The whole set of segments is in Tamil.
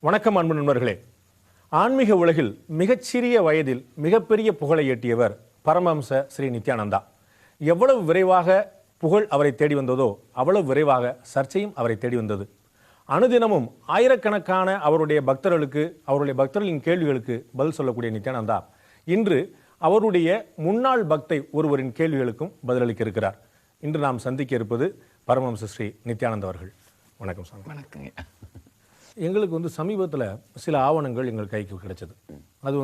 வணக்கம் அன்பு நண்பர்களே. ஆன்மீக உலகில் மிகச்சிறிய வயதில் மிகப்பெரிய புகழை எட்டியவர் பரமஹம்ச ஸ்ரீ நித்யானந்தா. எவ்வளவு விரைவாக புகழ் அவரை தேடி வந்ததோ அவ்வளவு விரைவாக சர்ச்சையும் அவரை தேடி வந்தது. அனுதினமும் ஆயிரக்கணக்கான அவருடைய பக்தர்களின் கேள்விகளுக்கு பதில் சொல்லக்கூடிய நித்யானந்தா இன்று அவருடைய முன்னாள் பக்தை ஒருவரின் கேள்விகளுக்கும் பதிலளிக்க இருக்கிறார். இன்று நாம் சந்திக்க இருப்பது பரமஹம்ச ஸ்ரீ நித்யானந்தா அவர்கள். வணக்கம் சார். வணக்கங்க. எங்களுக்கு சமீபத்தில் சில ஆவணங்கள் எங்கள் கைக்கு கிடைச்சது. அது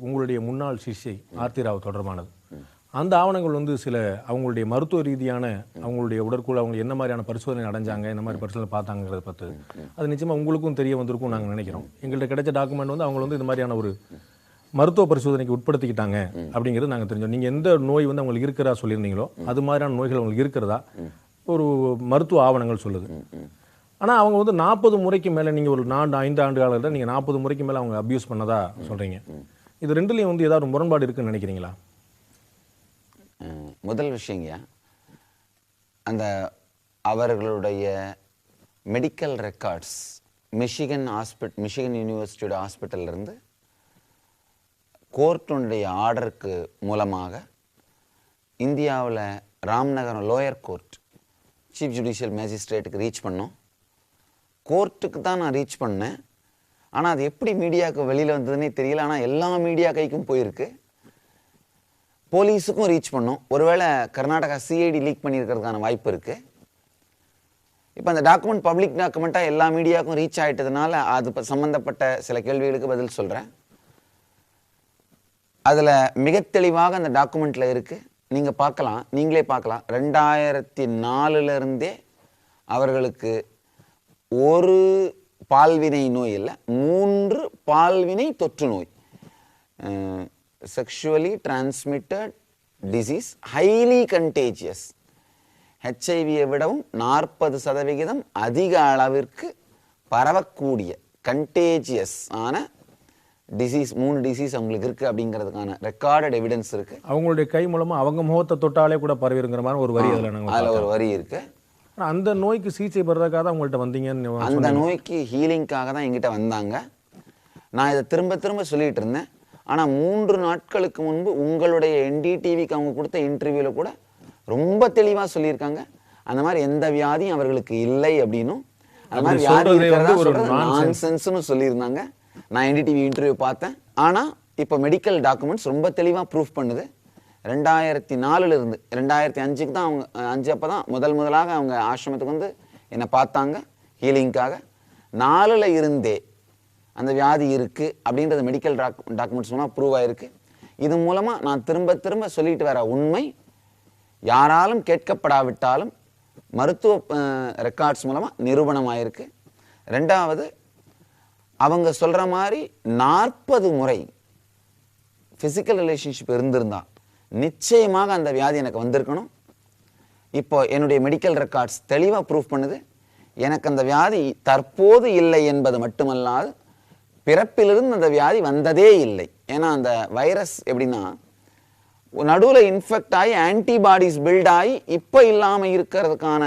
உங்களுடைய முன்னாள் சிஷ்யை ஆர்த்தி ராவ் தொடர்பானது. அந்த ஆவணங்கள் சில அவங்களுடைய மருத்துவ ரீதியான அவங்களுடைய உடற்குழு அவங்க என்ன மாதிரியான பரிசோதனை அடைஞ்சாங்க, என்ன மாதிரி பரிசோதனை பார்த்தாங்கிறத பற்றி அது நிச்சயமாக உங்களுக்கும் தெரிய வந்திருக்கும் நாங்கள் நினைக்கிறோம். எங்கள்கிட்ட கிடைச்ச டாக்குமெண்ட் அவங்க இந்த மாதிரியான ஒரு மருத்துவ பரிசோதனைக்கு உட்படுத்திக்கிட்டாங்க அப்படிங்கிறது நாங்கள் தெரிஞ்சோம். நீங்கள் எந்த நோய் அவங்களுக்கு இருக்கிறதா சொல்லியிருந்தீங்களோ அது மாதிரியான நோய்கள் அவங்களுக்கு இருக்கிறதா ஒரு மருத்துவ ஆவணங்கள் சொல்லுது. ஆனால் அவங்க 40 முறைக்கு மேலே நீங்கள் ஒரு 5 ஆண்டு காலத்தில் நீங்கள் 40 முறைக்கு மேலே அவங்க அப்யூஸ் பண்ணதா சொல்கிறீங்க. இது ரெண்டுலேயும் ஏதாவது முரண்பாடு இருக்குன்னு நினைக்கிறீங்களா? முதல் விஷயங்கய்யா, அந்த அவர்களுடைய மெடிக்கல் ரெக்கார்ட்ஸ் மிஷிகன் யூனிவர்சிட்டியோட ஹாஸ்பிட்டல்லேருந்து கோர்ட்டுடைய ஆர்டருக்கு மூலமாக இந்தியாவில் Ramanagaram lower court chief judicial மேஜிஸ்ட்ரேட்டுக்கு ரீச் பண்ணோம். கோர்ட்டுக்கு தான் நான் ரீச் பண்ணேன். ஆனால் அது எப்படி மீடியாவுக்கு வெளியில் வந்ததுன்னே தெரியல. ஆனால் எல்லா மீடியா கைக்கும் போயிருக்கு. போலீஸுக்கும் ரீச் பண்ணோம். ஒருவேளை கர்நாடகா சிஐடி லீக் பண்ணியிருக்கிறதுக்கான வாய்ப்பு இருக்குது. இப்போ அந்த டாக்குமெண்ட் பப்ளிக் டாக்குமெண்ட்டாக எல்லா மீடியாவுக்கும் ரீச் ஆகிட்டதுனால அது சம்மந்தப்பட்ட சில கேள்விகளுக்கு பதில் சொல்கிறேன். அதில் மிக தெளிவாக அந்த டாக்குமெண்ட்டில் இருக்குது. நீங்கள் பார்க்கலாம், நீங்களே பார்க்கலாம். 2004 அவர்களுக்கு ஒரு பால்வினை நோய் இல்லை, 3 பால்வினை தொற்று நோய், sexually transmitted disease, highly contagious, ஹெச்ஐவியை விடவும் 40% அதிக அளவிற்கு பரவக்கூடிய கண்டேஜியஸ் ஆன டிசீஸ், 3 டிசீஸ் அவங்களுக்கு இருக்கு அப்படிங்கிறதுக்கான ரெக்கார்டட் எவிடன்ஸ் இருக்கு. அவங்களுடைய கை மூலமா அவங்க முகத்தை தொட்டாலே கூட பரவிருங்கிற மாதிரி ஒரு வரி அதில் ஒரு வரி இருக்கு. அந்த நோய்க்கு சிகிச்சை பெறதுக்காக தான் உங்கள்கிட்ட வந்தீங்கன்னு? அந்த நோய்க்கு ஹீலிங்காக தான் எங்கிட்ட வந்தாங்க. நான் இதை திரும்ப திரும்ப சொல்லிட்டு இருந்தேன். ஆனால் 3 நாட்களுக்கு முன்பு உங்களுடைய NDTVக்கு அவங்க கொடுத்த இன்டர்வியூவில் கூட ரொம்ப தெளிவாக சொல்லியிருக்காங்க. அந்த மாதிரி எந்த வியாதியும் அவர்களுக்கு இல்லை அப்படின்னும், அந்த மாதிரி வியாதி நான்சென்ஸ்னு சொல்லியிருந்தாங்க. நான் NDTV இன்டர்வியூ பார்த்தேன். ஆனால் இப்போ மெடிக்கல் டாக்குமெண்ட்ஸ் ரொம்ப தெளிவாக ப்ரூஃப் பண்ணுது. 2004 2005க்கு தான் அவங்க 5 அப்போ தான் முதலாக அவங்க ஆசிரமத்துக்கு என்னை பார்த்தாங்க ஹீலிங்காக. 4ல் இருந்தே அந்த வியாதி இருக்குது அப்படின்றது மெடிக்கல் டாக்குமெண்ட்ஸ் மூலமாக ப்ரூவ் ஆகிருக்கு. இது மூலமாக நான் திரும்ப திரும்ப சொல்லிட்டு வர உண்மை யாராலும் கேட்கப்படாவிட்டாலும் மருத்துவ ரெக்கார்ட்ஸ் மூலமாக நிரூபணம் ஆகிருக்கு. 2வது, அவங்க சொல்கிற மாதிரி 40 முறை ஃபிசிக்கல் ரிலேஷன்ஷிப் இருந்திருந்தா நிச்சயமாக அந்த வியாதி எனக்கு வந்திருக்கணும். இப்போ என்னுடைய மெடிக்கல் ரெக்கார்ட்ஸ் தெளிவாக ப்ரூஃப் பண்ணுது. எனக்கு அந்த வியாதி தற்போது இல்லை என்பது மட்டுமல்லாது பிறப்பிலிருந்து அந்த வியாதி வந்ததே இல்லை. ஏன்னா அந்த வைரஸ் எப்படின்னா நடுவில் இன்ஃபெக்ட் ஆகி ஆன்டிபாடிஸ் பில்ட் ஆகி இப்போ இல்லாமல் இருக்கிறதுக்கான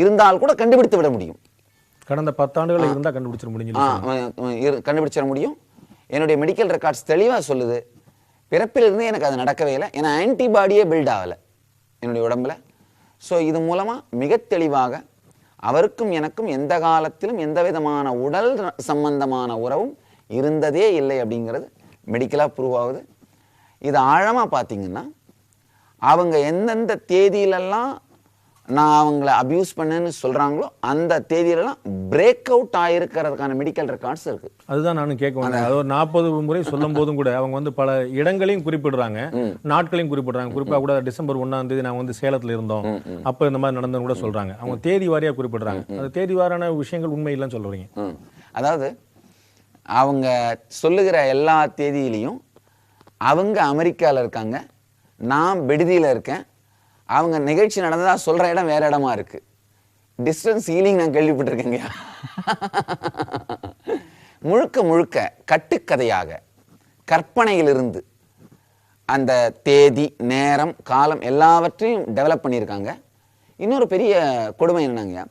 இருந்தால் கூட கண்டுபிடித்து விட முடியும். கடந்த 10 ஆண்டுகள் இருந்தால் கண்டுபிடிச்சிட முடியும். என்னுடைய மெடிக்கல் ரெக்கார்ட்ஸ் தெளிவாக சொல்லுது, பிறப்பிலிருந்து எனக்கு அது நடக்கவே இல்லை. ஏன்னா ஆன்டிபாடியே பில்ட் ஆகலை என்னுடைய உடம்புல. ஸோ இது மூலமாக மிக தெளிவாக அவருக்கும் எனக்கும் எந்த காலத்திலும் எந்த விதமான உடல் சம்பந்தமான உறவும் இருந்ததே இல்லை அப்படிங்கிறது மெடிக்கலாக ப்ரூவ் ஆகுது. இது ஆழமாக பார்த்தீங்கன்னா அவங்க எந்தெந்த தேதியிலெல்லாம் நான் அவங்கள அபியூஸ் பண்ணேன்னு சொல்கிறாங்களோ அந்த தேதியிலலாம் பிரேக் அவுட் ஆகிருக்கிறதுக்கான மெடிக்கல் ரெக்கார்ட்ஸ் இருக்குது. அதுதான் நானும் கேட்க வந்தேன். அது ஒரு 40 முறை சொல்லும் போதும் கூட அவங்க பல இடங்களையும் குறிப்பிடுறாங்க, நாட்களையும் குறிப்பிடுறாங்க. குறிப்பாக கூட டிசம்பர் 1ஆம் தேதி நாங்கள் சேலத்தில் இருந்தோம், அப்போ இந்த மாதிரி நடந்ததுன்னு கூட சொல்கிறாங்க. அவங்க தேதி வாரியாக குறிப்பிடுறாங்க. அது தேதி வாரான விஷயங்கள் உண்மை இல்லைன்னு சொல்கிறீங்க. அதாவது அவங்க சொல்லுகிற எல்லா தேதியிலையும் அவங்க அமெரிக்காவில் இருக்காங்க, நான் விடுதியில் இருக்கேன். அவங்க நிகழ்ச்சி நடந்ததா சொல்கிற இடம் வேற இடமா இருக்கு. டிஸ்டன்ஸ் ஹீலிங் நான் கேள்விப்பட்டிருக்கேங்க. முழுக்க முழுக்க கட்டுக்கதையாக கற்பனையிலிருந்து அந்த தேதி, நேரம், காலம் எல்லாவற்றையும் டெவலப் பண்ணியிருக்காங்க. இன்னொரு பெரிய கொடுமை என்னங்க,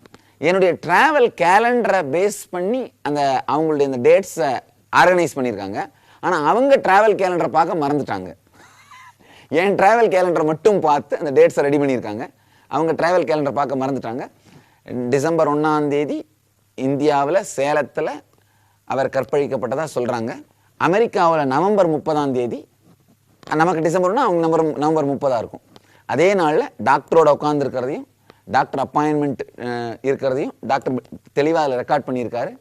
என்னுடைய டிராவல் கேலண்டரை பேஸ் பண்ணி அந்த அவங்களுடைய இந்த டேட்ஸை ஆர்கனைஸ் பண்ணியிருக்காங்க. ஆனால் அவங்க டிராவல் கேலண்டரை பார்க்க மறந்துட்டாங்க. என் டிராவல் கேலண்டரை மட்டும் பார்த்து அந்த டேட்ஸை ரெடி பண்ணியிருக்காங்க. அவங்க டிராவல் கேலண்டரை பார்க்க மறந்துட்டாங்க. டிசம்பர் 1 இந்தியாவில் சேலத்தில் அவர் கற்பழிக்கப்பட்டதாக சொல்கிறாங்க. அமெரிக்காவில் நவம்பர் 30 நமக்கு டிசம்பர்னா அவங்க நவம்பர் 30 இருக்கும். அதே நாளில் டாக்டரோட உட்காந்துருக்கிறதையும் டாக்டர் அப்பாயின்மெண்ட் இருக்கிறதையும் டாக்டர் தெளிவாக அதில் ரெக்கார்ட் பண்ணியிருக்காரு.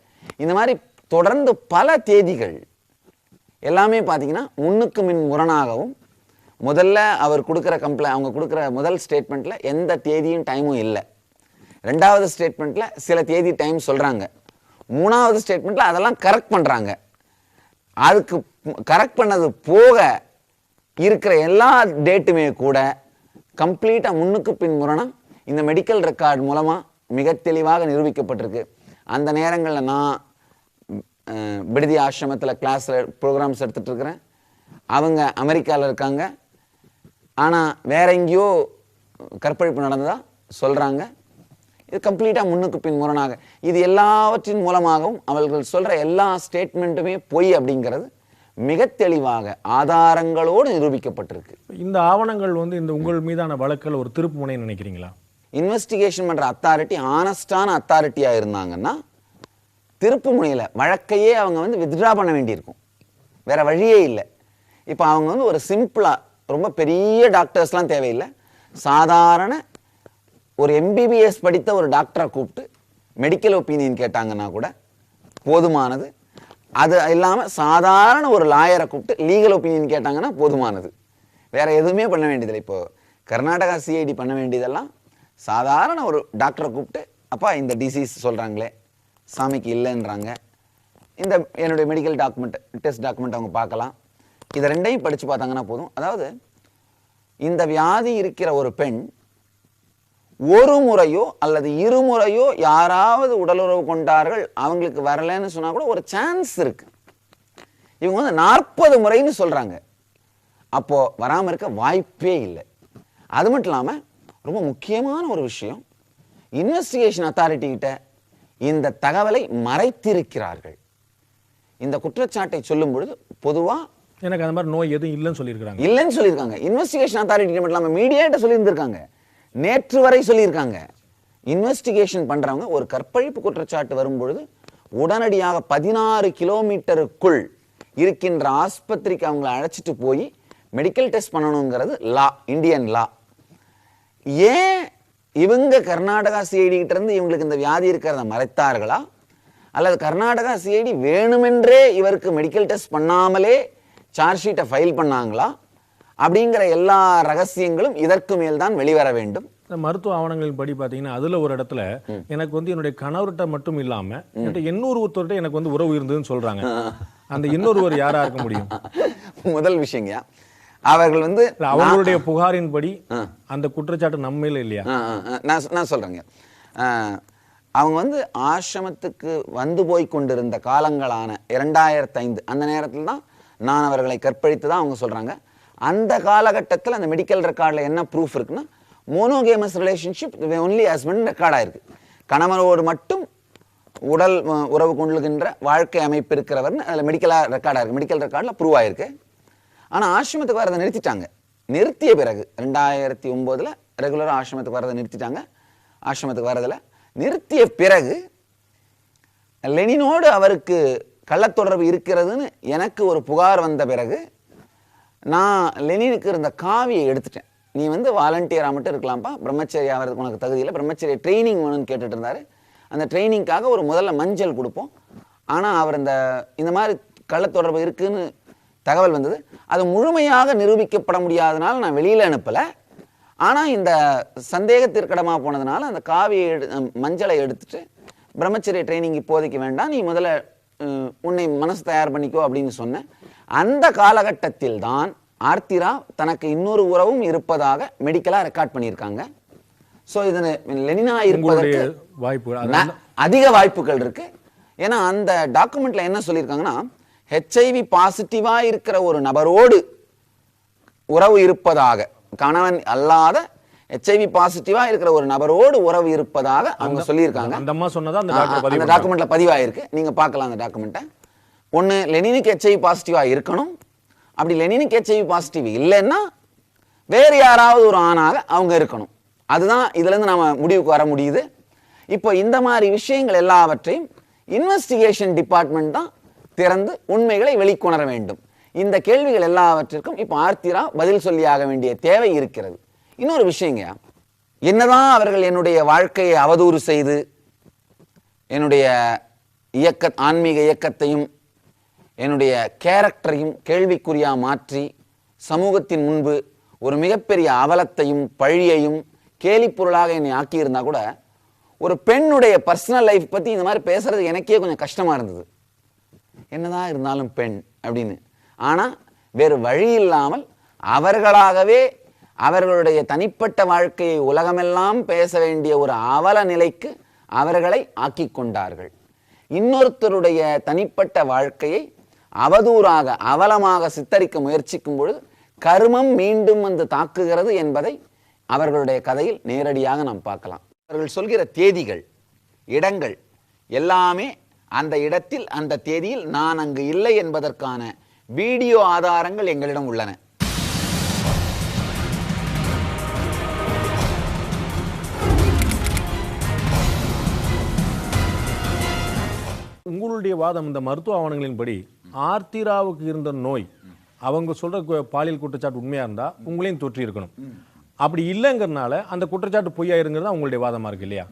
இந்த மாதிரி தொடர்ந்து பல தேதிகள் எல்லாமே பார்த்தீங்கன்னா முன்னுக்கு மின் முரணாகவும், முதல்ல அவர் கொடுக்குற அவங்க கொடுக்குற முதல் ஸ்டேட்மெண்ட்டில் எந்த தேதியும் டைமும் இல்லை. 2வது ஸ்டேட்மெண்ட்டில் சில தேதி டைம் சொல்கிறாங்க. 3வது ஸ்டேட்மெண்ட்டில் அதெல்லாம் கரெக்ட் பண்ணுறாங்க. அதுக்கு கரெக்ட் பண்ணது போக இருக்கிற எல்லா டேட்டுமே கூட கம்ப்ளீட்டாக முன்னுக்கு பின் முரணம் இந்த மெடிக்கல் ரெக்கார்ட் மூலமாக மிக தெளிவாக நிரூபிக்கப்பட்டிருக்கு. அந்த நேரங்களில் நான் விடுதி ஆசிரமத்தில் கிளாஸில் ப்ரோக்ராம்ஸ் எடுத்துகிட்டு இருக்கிறேன். அவங்க அமெரிக்காவில் இருக்காங்க. ஆனால் வேற எங்கேயோ கற்பழிப்பு நடந்ததாக சொல்கிறாங்க. இது கம்ப்ளீட்டாக முன்னுக்கு பின் முரணாக, இது எல்லாவற்றின் மூலமாகவும் அவர்கள் சொல்கிற எல்லா ஸ்டேட்மெண்ட்டுமே பொய் அப்படிங்கிறது மிக தெளிவாக ஆதாரங்களோடு நிரூபிக்கப்பட்டிருக்கு. இந்த ஆவணங்கள் இந்த உங்கள் மீதான வழக்கில் ஒரு திருப்பு முனை நினைக்கிறீங்களா? இன்வெஸ்டிகேஷன் பண்ற அத்தாரிட்டி ஆனஸ்டான அத்தாரிட்டியா இருந்தாங்கன்னா திருப்பு முனையில வழக்கையே அவங்க வித்ட்ரா பண்ண வேண்டியிருக்கும். வேற வழியே இல்லை. இப்போ அவங்க ஒரு சிம்பிளா ரொம்ப பெரிய டாக்டர்ஸ்லாம் தேவையில்லை, சாதாரண ஒரு எம்பிபிஎஸ் படித்த ஒரு டாக்டரை கூப்பிட்டு மெடிக்கல் ஒப்பீனியன் கேட்டாங்கன்னா கூட போதுமானது. அது இல்லாமல் சாதாரண ஒரு லாயரை கூப்பிட்டு லீகல் ஒப்பீனியன் கேட்டாங்கன்னா போதுமானது. வேற எதுவுமே பண்ண வேண்டியதில்லை. இப்போ கர்நாடகா சிஐடி பண்ண வேண்டியதெல்லாம் சாதாரண ஒரு டாக்டரை கூப்பிட்டு, அப்பா இந்த டிசீஸ் சொல்கிறாங்களே சாமிக்கு இல்லைன்றாங்க, இந்த என்னுடைய மெடிக்கல் டாக்குமெண்ட் டெஸ்ட் டாக்குமெண்ட் அவங்க பார்க்கலாம், இதை ரெண்டையும் படித்து பார்த்தாங்கன்னா போதும். அதாவது இந்த வியாதி இருக்கிற ஒரு பெண் ஒரு முறையோ அல்லது இருமுறையோ யாராவது உடலுறவு கொண்டார்கள், அவங்களுக்கு வரலன்னு சொன்னா கூட ஒரு சான்ஸ் இருக்கு. இவங்க 40 முறைன்னு சொல்றாங்க. அப்போ வராம இருக்க வாய்ப்பே இல்லை. அது மட்டும் இல்லாம ரொம்ப முக்கியமான ஒரு விஷயம், இன்வெஸ்டிகேஷன் அத்தாரிட்டி கிட்ட இந்த தகவலை மறைத்திருக்கிறார்கள். இந்த குற்றச்சாட்டை சொல்லும் பொழுது பொதுவா எனக்கு அந்த மாதிரி நோய் எதுவும் இல்லைன்னு சொல்லியிருக்காங்க. இன்வெஸ்டிகேஷன் அத்தாரிட்டி மட்டும் இல்லாம மீடியாட்ட சொல்லியிருந்திருக்காங்க, நேற்று வரை சொல்லியிருக்காங்க. இன்வெஸ்டிகேஷன் பண்றவங்க ஒரு கற்பழிப்பு குற்றச்சாட்டு வரும்பொழுது உடனடியாக 16 கிலோமீட்டருக்குள் இருக்கின்ற ஆஸ்பத்திரிக்கு அவங்களை அழைச்சிட்டு போய் மெடிக்கல் டெஸ்ட் பண்ணணுங்கிறது லா, இந்தியன் லா. ஏன் இவங்க கர்நாடகா சிஐடி கிட்ட இருந்து இவங்களுக்கு இந்த வியாதி இருக்கிறத மறைத்தார்களா, அல்லது கர்நாடகா சிஐடி வேணுமென்றே இவருக்கு மெடிக்கல் டெஸ்ட் பண்ணாமலே சார்ஜ் ஷீட்டை ஃபைல் பண்ணாங்களா அப்படிங்கிற எல்லா ரகசியங்களும் இதற்கு மேல் தான் வெளிவர வேண்டும். மருத்துவ ஆவணங்களின் படி பார்த்தீங்கன்னா அதுல ஒரு இடத்துல எனக்கு என்னுடைய கணவர்கிட்ட மட்டும் இல்லாம இன்னொருத்தர்கிட்ட எனக்கு உறவு இருந்ததுன்னு சொல்றாங்க. அந்த இன்னொருவர் யாரா இருக்க முடியும்? முதல் விஷயங்க, அவர்கள் அவங்களுடைய புகாரின் படி அந்த குற்றச்சாட்டு நம்ம மேல இல்லையா? நான் சொல்றேங்க, அவங்க ஆசிரமத்துக்கு போய் கொண்டிருந்த காலங்களான 2005 அந்த நேரத்தில் தான் நான் அவர்களை கற்பழித்து தான் அவங்க சொல்றாங்க. அந்த காலகட்டத்தில் அந்த மெடிக்கல் ரெக்கார்டில் என்ன ப்ரூஃப் இருக்குன்னா, monogamous relationship only husband record ஆயிருக்கு. கணவனோடு மட்டும் உடல் உறவு கொள்ளுகின்ற வாழ்க்கை அமைப்பு இருக்கிறவர்னு அதில் மெடிக்கலாக ரெக்கார்டாக இருக்குது, மெடிக்கல் ரெக்கார்டில் ப்ரூவ் ஆயிருக்கு. ஆனால் ஆசிரமத்துக்கு வரதை நிறுத்திட்டாங்க. நிறுத்திய பிறகு 2009 ரெகுலராக ஆசிரமத்துக்கு வரதை நிறுத்திட்டாங்க. ஆசிரமத்துக்கு வரதில் நிறுத்திய பிறகு லெனினோடு அவருக்கு கள்ளத்தொடர்பு இருக்கிறதுன்னு எனக்கு ஒரு புகார் வந்த பிறகு நான் லெனினுக்கு இருந்த காவியை எடுத்துட்டேன். நீ வாலண்டியராக மட்டும் இருக்கலாம்ப்பா, பிரம்மச்சரி ஆகிறதுக்கு உனக்கு தகுதி இல்லை, பிரம்மச்சரிய ட்ரைனிங் வேணும்னு கேட்டுட்டு இருந்தார். அந்த ட்ரைனிங்காக ஒரு முதல்ல மஞ்சள் கொடுப்போம். ஆனால் அவர் இந்த மாதிரி கள்ளத்தொடர்பு இருக்குன்னு தகவல் வந்தது. அது முழுமையாக நிரூபிக்கப்பட முடியாதனால நான் வெளியில் அனுப்பலை. ஆனால் இந்த சந்தேகத்திற்கிடமாக போனதுனால அந்த காவியை மஞ்சளை எடுத்துட்டு பிரம்மச்சரிய ட்ரைனிங் இப்போதைக்கு வேண்டாம், நீ முதல்ல உன்னை மனசு தயார் பண்ணிக்கோ அப்படின்னு சொன்னேன். அந்த காலகட்டத்தில் தான் ஆர்த்திரா தனக்கு இன்னொரு உறவும் இருப்பதாக மெடிக்கலா ரெக்கார்ட் பண்ணியிருக்காங்க. ஸோ இது லெனினா இருப்பதற்கு அதிக வாய்ப்புகள் இருக்கு. ஏன்னா அந்த டாக்குமெண்ட்ல என்ன சொல்லியிருக்காங்கன்னா, ஹெச்ஐவி பாசிட்டிவா இருக்கிற ஒரு நபரோடு உறவு இருப்பதாக, கணவன் அல்லாத HIV பாசிட்டிவா இருக்கிற ஒரு நபரோடு உறவு இருப்பதாக அவங்க சொல்லியிருக்காங்க. அந்த அம்மா சொன்னதா அந்த டாக்குமெண்ட்ல பதிவாயிருக்கு. நீங்க பார்க்கலாம் அந்த டாக்குமெண்ட்டை. ஒன்று லெனினுக்கு HIV பாசிட்டிவா இருக்கணும். அப்படி லெனினுக்கு HIV பாசிட்டிவ் இல்லைன்னா வேறு யாராவது ஒரு ஆணாக அவங்க இருக்கணும். அதுதான் இதுல இருந்து நாம முடிவுக்கு வர முடியுது. இப்போ இந்த மாதிரி விஷயங்கள் எல்லாவற்றையும் இன்வெஸ்டிகேஷன் டிபார்ட்மெண்ட் தான் திறந்து உண்மைகளை வெளிக்கொணர வேண்டும். இந்த கேள்விகள் எல்லாவற்றிற்கும் இப்போ ஆர்த்தி ராவ் பதில் சொல்லியாக வேண்டிய தேவை இருக்கிறது. இன்னொரு விஷயங்க, என்னதான் அவர்கள் என்னுடைய வாழ்க்கையை அவதூறு செய்து என்னுடைய ஆன்மீக இயக்கத்தையும் என்னுடைய கேரக்டரையும் கேள்விக்குறியா மாற்றி சமூகத்தின் முன்பு ஒரு மிகப்பெரிய அவலத்தையும் பழியையும் கேலி பொருளாக என்னை ஆக்கியிருந்தா கூட ஒரு பெண்ணுடைய பர்சனல் லைஃப் பற்றி இந்த மாதிரி பேசுறது எனக்கே கொஞ்சம் கஷ்டமா இருந்தது. என்னதான் இருந்தாலும் பெண் அப்படின்னு. ஆனால் வேறு வழி இல்லாமல் அவர்களாகவே அவர்களுடைய தனிப்பட்ட வாழ்க்கையை உலகமெல்லாம் பேச வேண்டிய ஒரு அவல நிலைக்கு அவர்களை ஆக்கி கொண்டார்கள். இன்னொருத்தருடைய தனிப்பட்ட வாழ்க்கையை அவதூறாக அவலமாக சித்தரிக்க முயற்சிக்கும் பொழுது கர்மம் மீண்டும் வந்து தாக்குகிறது என்பதை அவர்களுடைய கதையில் நேரடியாக நாம் பார்க்கலாம். அவர்கள் சொல்கிற தேதிகள், இடங்கள் எல்லாமே அந்த இடத்தில் அந்த தேதியில் நான் அங்கு இல்லை என்பதற்கான வீடியோ ஆதாரங்கள் எங்களிடம் உள்ளன. உங்களுடைய வாதம் இந்த மருத்துவ ஆவணங்களின்படி ஆர்த்தி ராவுக்கு இருந்த நோய் அவங்க சொல்ற பாலியல் குற்றச்சாட்டு உண்மையா இருந்தா உங்களையும் தொற்றி இருக்கணும். அப்படி இல்லைங்கிறதுனால அந்த குற்றச்சாட்டு பொய்யா இருங்கிறது உங்களுடைய வாதமா இருக்கு இல்லையா?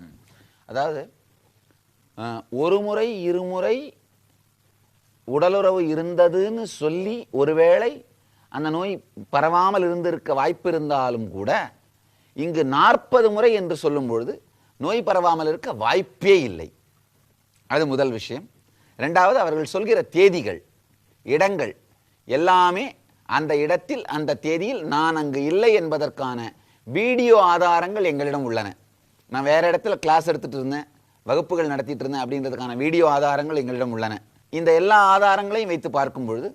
அதாவது ஒரு முறை இருமுறை உடலுறவு இருந்ததுன்னு சொல்லி ஒருவேளை அந்த நோய் பரவாமல் இருந்திருக்க வாய்ப்பு இருந்தாலும் கூட இங்கு 40 முறை என்று சொல்லும் பொழுது நோய் பரவாமல் இருக்க வாய்ப்பே இல்லை. அது முதல் விஷயம். இரண்டாவது, அவர்கள் சொல்கிற தேதிகள், இடங்கள் எல்லாமே அந்த இடத்தில் அந்த தேதியில் நான் அங்கு இல்லை என்பதற்கான வீடியோ ஆதாரங்கள் எங்களிடம் உள்ளன. நான் வேற இடத்துல கிளாஸ் எடுத்துட்டு இருந்தேன், வகுப்புகள் நடத்திட்டு இருந்தேன் அப்படின்றதுக்கான வீடியோ ஆதாரங்கள் எங்களிடம் உள்ளன. இந்த எல்லா ஆதாரங்களையும் வைத்து பார்க்கும் பொழுது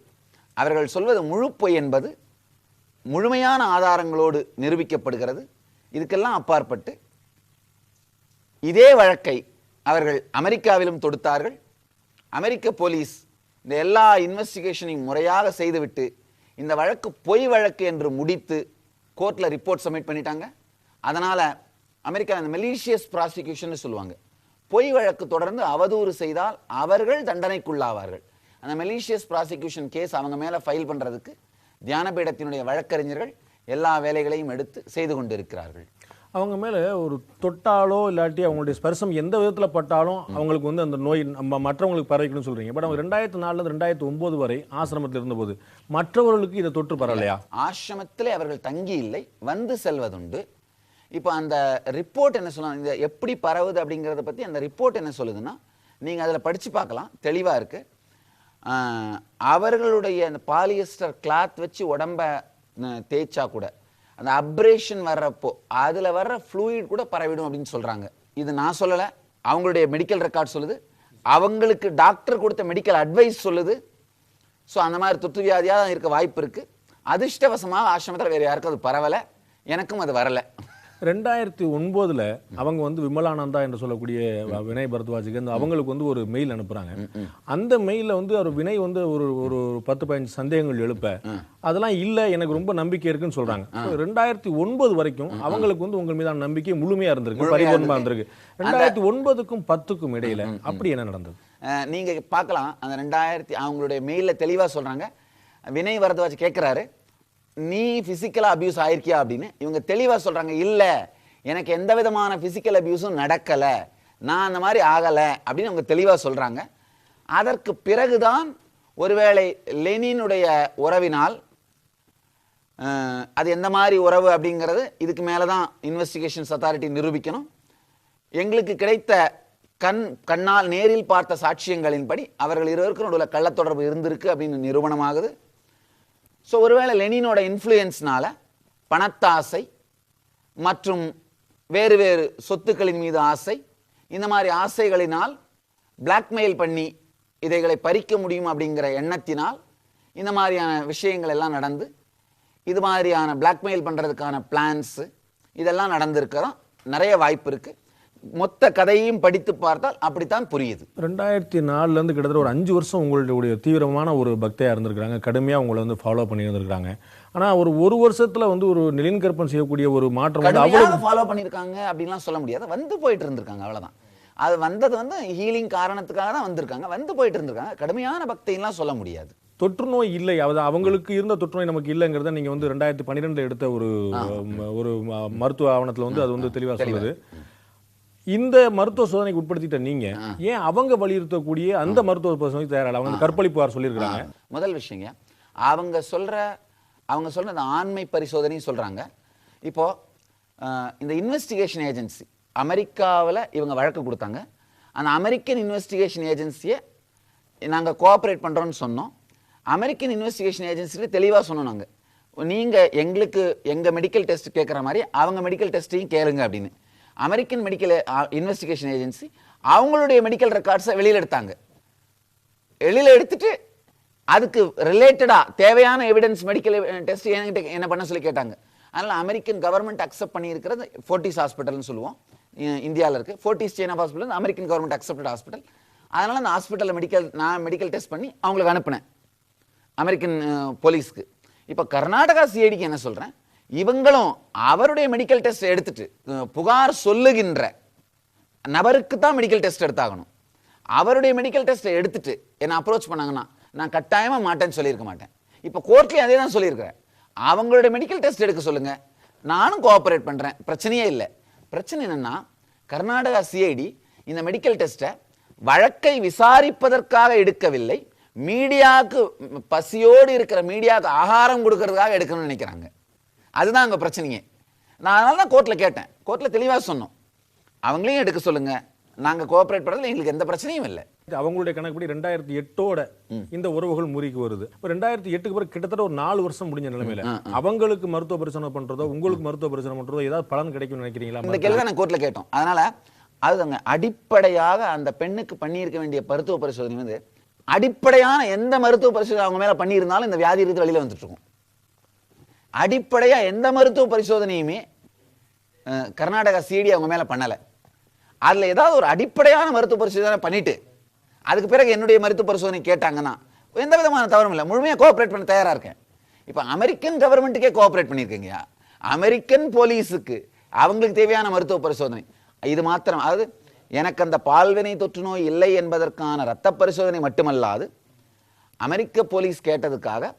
அவர்கள் சொல்வது முழு பொய் என்பது முழுமையான ஆதாரங்களோடு நிரூபிக்கப்படுகிறது. இதுக்கெல்லாம் அப்பாற்பட்டு இதே வழக்கை அவர்கள் அமெரிக்காவிலும் தொடுத்தார்கள். அமெரிக்க போலீஸ் இந்த எல்லா இன்வெஸ்டிகேஷனையும் முறையாக செய்துவிட்டு இந்த வழக்கு பொய் வழக்கு என்று முடித்து கோர்ட்ல ரிப்போர்ட் சப்மிட் பண்ணிட்டாங்க. அதனால அமெரிக்கா அந்த மெலிஷியஸ் ப்ராசிக்யூஷன் சொல்லுவாங்க. பொய் வழக்கு தொடர்ந்து அவதூறு செய்தால் அவர்கள் தண்டனைக்குள்ளாவார்கள். அந்த மெலிஷியஸ் ப்ராசிக்யூஷன் கேஸ் அவங்க மேல ஃபைல் பண்றதுக்கு தியானபீடத்தினுடைய வழக்கறிஞர்கள் எல்லா வேலைகளையும் எடுத்து செய்து கொண்டிருக்கிறார்கள். அவங்க மேல ஒரு தொட்டாலோ இல்லாட்டி அவங்களுடைய ஸ்பர்சம் எந்த விதத்துல பட்டாலும் அவங்களுக்கு வந்து அந்த நோய் மற்றவங்களுக்கு பரவிக்கணும்னு சொல்றீங்க. பட் அவங்க 2004 2009 வரை ஆசிரமத்தில் இருந்தபோது மற்றவர்களுக்கு இதை தொற்று பரவலையா? ஆசிரமத்திலே அவர்கள் தங்கி இல்லை, வந்து செல்வதுண்டு. இப்போ அந்த ரிப்போர்ட் என்ன சொல்லுவாங்க, இந்த எப்படி பரவுது அப்படிங்கிறத பற்றி அந்த ரிப்போர்ட் என்ன சொல்லுதுன்னா, நீங்கள் அதில் படித்து பார்க்கலாம், தெளிவாக இருக்குது. அவர்களுடைய அந்த பாலியஸ்டர் கிளாத் வச்சு உடம்ப தேய்ச்சா கூட அந்த அப்ரேஷன் வர்றப்போ அதில் வர்ற ஃப்ளூயிட் கூட பரவிடும் அப்படின்னு சொல்கிறாங்க. இது நான் சொல்லலை, அவங்களுடைய மெடிக்கல் ரெக்கார்ட் சொல்லுது, அவங்களுக்கு டாக்டர் கொடுத்த மெடிக்கல் அட்வைஸ் சொல்லுது. ஸோ அந்த மாதிரி தொற்று வியாதியாக இருக்க வாய்ப்பு இருக்குது. அதிர்ஷ்டவசமாக ஆசிரமத்தில் வேறு யாருக்கும் அது பரவலை, எனக்கும் அது வரலை. 2009 அவங்க வந்து விமலானந்தா என்று சொல்லக்கூடிய வினய் பரத்வாஜுக்கு அவங்களுக்கு வந்து ஒரு மெயில் அனுப்புறாங்க. அந்த மெயில வந்து ஒரு வினய் வந்து ஒரு 10-15 சந்தேகங்கள் எழுப்ப அதெல்லாம் இல்ல, எனக்கு ரொம்ப நம்பிக்கை இருக்குன்னு சொல்றாங்க. 2009 வரைக்கும் அவங்களுக்கு வந்து உங்க மீதான நம்பிக்கை முழுமையா இருந்திருக்கு, பரிபூர்ணமா இருந்திருக்கு. 2009க்கும் 10க்கும் இடையில அப்படி என்ன நடந்தது? நீங்க பார்க்கலாம். அந்த 2000 அவங்களுடைய மெயில தெளிவா சொல்றாங்க. வினய் பரத்வாஜ் கேட்கிறாரு, நீ பிசிக்கலா அபியூஸ் ஆயிருக்கியா அப்படின்னு. இவங்க தெளிவா சொல்றாங்க, இல்ல எனக்கு எந்த விதமான பிசிக்கல் அபியூஸும் நடக்கல, நான் அந்த மாதிரி ஆகல அப்படின்னு அவங்க தெளிவா சொல்றாங்க. அதற்கு பிறகுதான் ஒருவேளை லெனினுடைய உறவினால் அது எந்த மாதிரி உறவு அப்படிங்கிறது இதுக்கு மேலதான் இன்வெஸ்டிகேஷன்ஸ் அத்தாரிட்டி நிரூபிக்கணும். எங்களுக்கு கிடைத்த கண்ணால் நேரில் பார்த்த சாட்சியங்களின்படி அவர்கள் இருவருக்கும் நடுவில் கள்ளத்தொடர்பு இருந்திருக்கு அப்படின்னு நிரூபணமாகுது. ஸோ ஒருவேளை லெனினோட இன்ஃப்ளூயன்ஸ்னால பணத்தாசை மற்றும் வேறு வேறு சொத்துக்களின் மீது ஆசை, இந்த மாதிரி ஆசைகளினால் பிளாக்மெயில் பண்ணி இதைகளை பறிக்க முடியும் அப்படிங்கிற எண்ணத்தினால் இந்த மாதிரியான விஷயங்கள் எல்லாம் நடந்து இது மாதிரியான பிளாக்மெயில் பண்ணுறதுக்கான பிளான்ஸு இதெல்லாம் நடந்திருக்கிறோம், நிறைய வாய்ப்பு இருக்கு. மொத்த கதையையும் படித்து பார்த்தால் அப்படித்தான் புரியுது. 2004 கிட்டத்தட்ட ஒரு 5 வருஷம் உங்களுடைய தீவிரமான ஒரு பக்தியாக இருந்திருக்கிறாங்க, கடுமையாக உங்களை வந்து ஃபாலோ பண்ணி இருந்திருக்காங்க. ஆனால் ஒரு வருஷத்துல வந்து ஒரு நிலின் கற்பன் செய்யக்கூடிய ஒரு மாற்றம் வந்து கடுமையாக ஃபாலோ பண்ணியிருக்காங்க அப்படின்லாம் சொல்ல முடியாது. வந்து போயிட்டு இருந்திருக்காங்க, அவ்வளவுதான். அது வந்தது வந்து ஹீலிங் காரணத்துக்காக தான் வந்திருக்காங்க, வந்து போயிட்டு இருந்திருக்காங்க. கடுமையான பக்தியெல்லாம் சொல்ல முடியாது. தொற்று நோய் இல்லை, அவங்களுக்கு இருந்த தொற்று நோய் நமக்கு இல்லைங்கிறத நீங்க வந்து 2012 எடுத்த ஒரு மருத்துவ ஆவணத்துல வந்து அது வந்து தெளிவாக சொல்லுது. இந்த மருத்துவ சோதனைக்கு உட்படுத்திட்ட நீங்க ஏன் அவங்க வலியுறுத்தக்கூடிய அந்த மருத்துவ பரிசோதனை தயாராக அவங்க கற்பழிப்பார் சொல்லியிருக்காங்க? முதல் விஷயங்க, அவங்க சொல்ற அந்த ஆண்மை பரிசோதனை சொல்றாங்க. இப்போ இந்த இன்வெஸ்டிகேஷன் ஏஜென்சி அமெரிக்காவில் இவங்க வழக்கு கொடுத்தாங்க. அந்த அமெரிக்கன் இன்வெஸ்டிகேஷன் ஏஜென்சியை நாங்கள் கோஆப்ரேட் பண்ணுறோன்னு சொன்னோம். அமெரிக்கன் இன்வெஸ்டிகேஷன் ஏஜென்சியில் தெளிவாக சொன்னோம், நாங்கள் நீங்கள் எங்களுக்கு எங்கள் மெடிக்கல் டெஸ்ட் கேட்குற மாதிரி அவங்க மெடிக்கல் டெஸ்ட்டையும் கேளுங்க அப்படின்னு. அமெரிக்கன் மெடிக்கல் இன்வெஸ்டிகேஷன் ஏஜென்சி அவங்களுடைய மெடிக்கல் ரெக்கார்ட்ஸை வெளியில் எடுத்தாங்க. வெளியில் எடுத்துட்டு அதுக்கு ரிலேட்டடாக தேவையான எவிடன்ஸ் மெடிக்கல் டெஸ்ட் என்கிட்ட என்ன பண்ண சொல்லி கேட்டாங்க. அதனால் அமெரிக்கன் கவர்மெண்ட் அக்செப்ட் பண்ணியிருக்கிறது ஃபோர்டிஸ் ஹாஸ்பிட்டல்னு சொல்லுவோம், இந்தியாவில் இருக்குது. Fortis chain of hospital American government accepted hospital. அதனால் அந்த ஹாஸ்பிட்டலில் நான் மெடிக்கல் டெஸ்ட் பண்ணி அவங்களுக்கு அனுப்பினேன் அமெரிக்கன் போலீஸ்க்கு. இப்போ கர்நாடகா சிஐடிக்கு என்ன சொல்கிறேன், இவங்களும் அவருடைய மெடிக்கல் டெஸ்ட் எடுத்துட்டு புகார் சொல்லுகின்ற நபருக்கு தான் மெடிக்கல் டெஸ்ட் எடுத்தாகணும். அவருடைய மெடிக்கல் டெஸ்ட்டை எடுத்துட்டு என்னை அப்ரோச் பண்ணாங்கன்னா நான் கட்டாயமாக மாட்டேன்னு சொல்லியிருக்க மாட்டேன். இப்போ கோர்ட்லேயும் அதே தான் சொல்லியிருக்கிறேன், அவங்களுடைய மெடிக்கல் டெஸ்ட் எடுக்க சொல்லுங்க, நானும் கோஆப்ரேட் பண்ணுறேன், பிரச்சனையே இல்லை. பிரச்சனை என்னன்னா, கர்நாடகா சிஐடி இந்த மெடிக்கல் டெஸ்ட்டை வழக்கை விசாரிப்பதற்காக எடுக்கவில்லை, மீடியாவுக்கு பசியோடு இருக்கிற மீடியாவுக்கு ஆகாரம் கொடுக்கறதுக்காக எடுக்கணும்னு நினைக்கிறாங்க. அதுதான் அங்கே பிரச்சனையே. நான் அதனால தான் கோர்ட்டில் கேட்டேன், கோர்ட்டில் தெளிவாக சொன்னோம், அவங்களையும் எடுக்க சொல்லுங்க, நாங்கள் கோஆப்ரேட் பண்ணுறதுல எங்களுக்கு எந்த பிரச்சனையும் இல்லை. அவங்களுடைய கணக்குப்படி 2008ஓட இந்த உறவுகள் முறிக்கு வருது. இப்போ 2008க்கு பிறகு கிட்டத்தட்ட ஒரு 4 வருஷம் முடிஞ்ச நிலைமையில அவங்களுக்கு மருத்துவ பரிசோதனை பண்றதோ உங்களுக்கு மருத்துவ பரிசோதனை பண்றதோ ஏதாவது பலன் கிடைக்கும்னு நினைக்கிறீங்களா? இந்த கேள்வி தான் கோர்ட்டில் கேட்டோம். அதனால அதுதாங்க அடிப்படையாக அந்த பெண்ணுக்கு பண்ணியிருக்க வேண்டிய மருத்துவ பரிசோதனை வந்து அடிப்படையான எந்த மருத்துவ பரிசோதனை அவங்க மேல பண்ணியிருந்தாலும் இந்த வியாதி இருந்து வெளியில வந்துட்டு இருக்கும். அடிப்படையா எந்த மருத்துவ பரிசோதனையுமே கர்நாடகா சிஐடி அவங்க மேல பண்ணல. அதுல ஏதாவது ஒரு அடிப்படையான மருத்துவ பரிசோதனை பண்ணிட்டு அதுக்கு பிறகு என்னுடைய மருத்துவ பரிசோதனை கேட்டாங்கன்னா எந்த விதமான தவறும் இல்லை, முழுமையாக கோஆப்ரேட் பண்ண தயாரா இருக்கேன். இப்போ அமெரிக்கன் கவர்மெண்ட்டுக்கே கோஆப்ரேட் பண்ணியிருக்கீங்க, அமெரிக்கன் போலீஸுக்கு அவங்களுக்கு தேவையான மருத்துவ பரிசோதனை இது மாத்திரம். அதாவது எனக்கு அந்த பால்வினை தொற்று நோய் இல்லை என்பதற்கான இரத்த பரிசோதனை மட்டுமல்லாது அமெரிக்க போலீஸ் கேட்டதுக்காக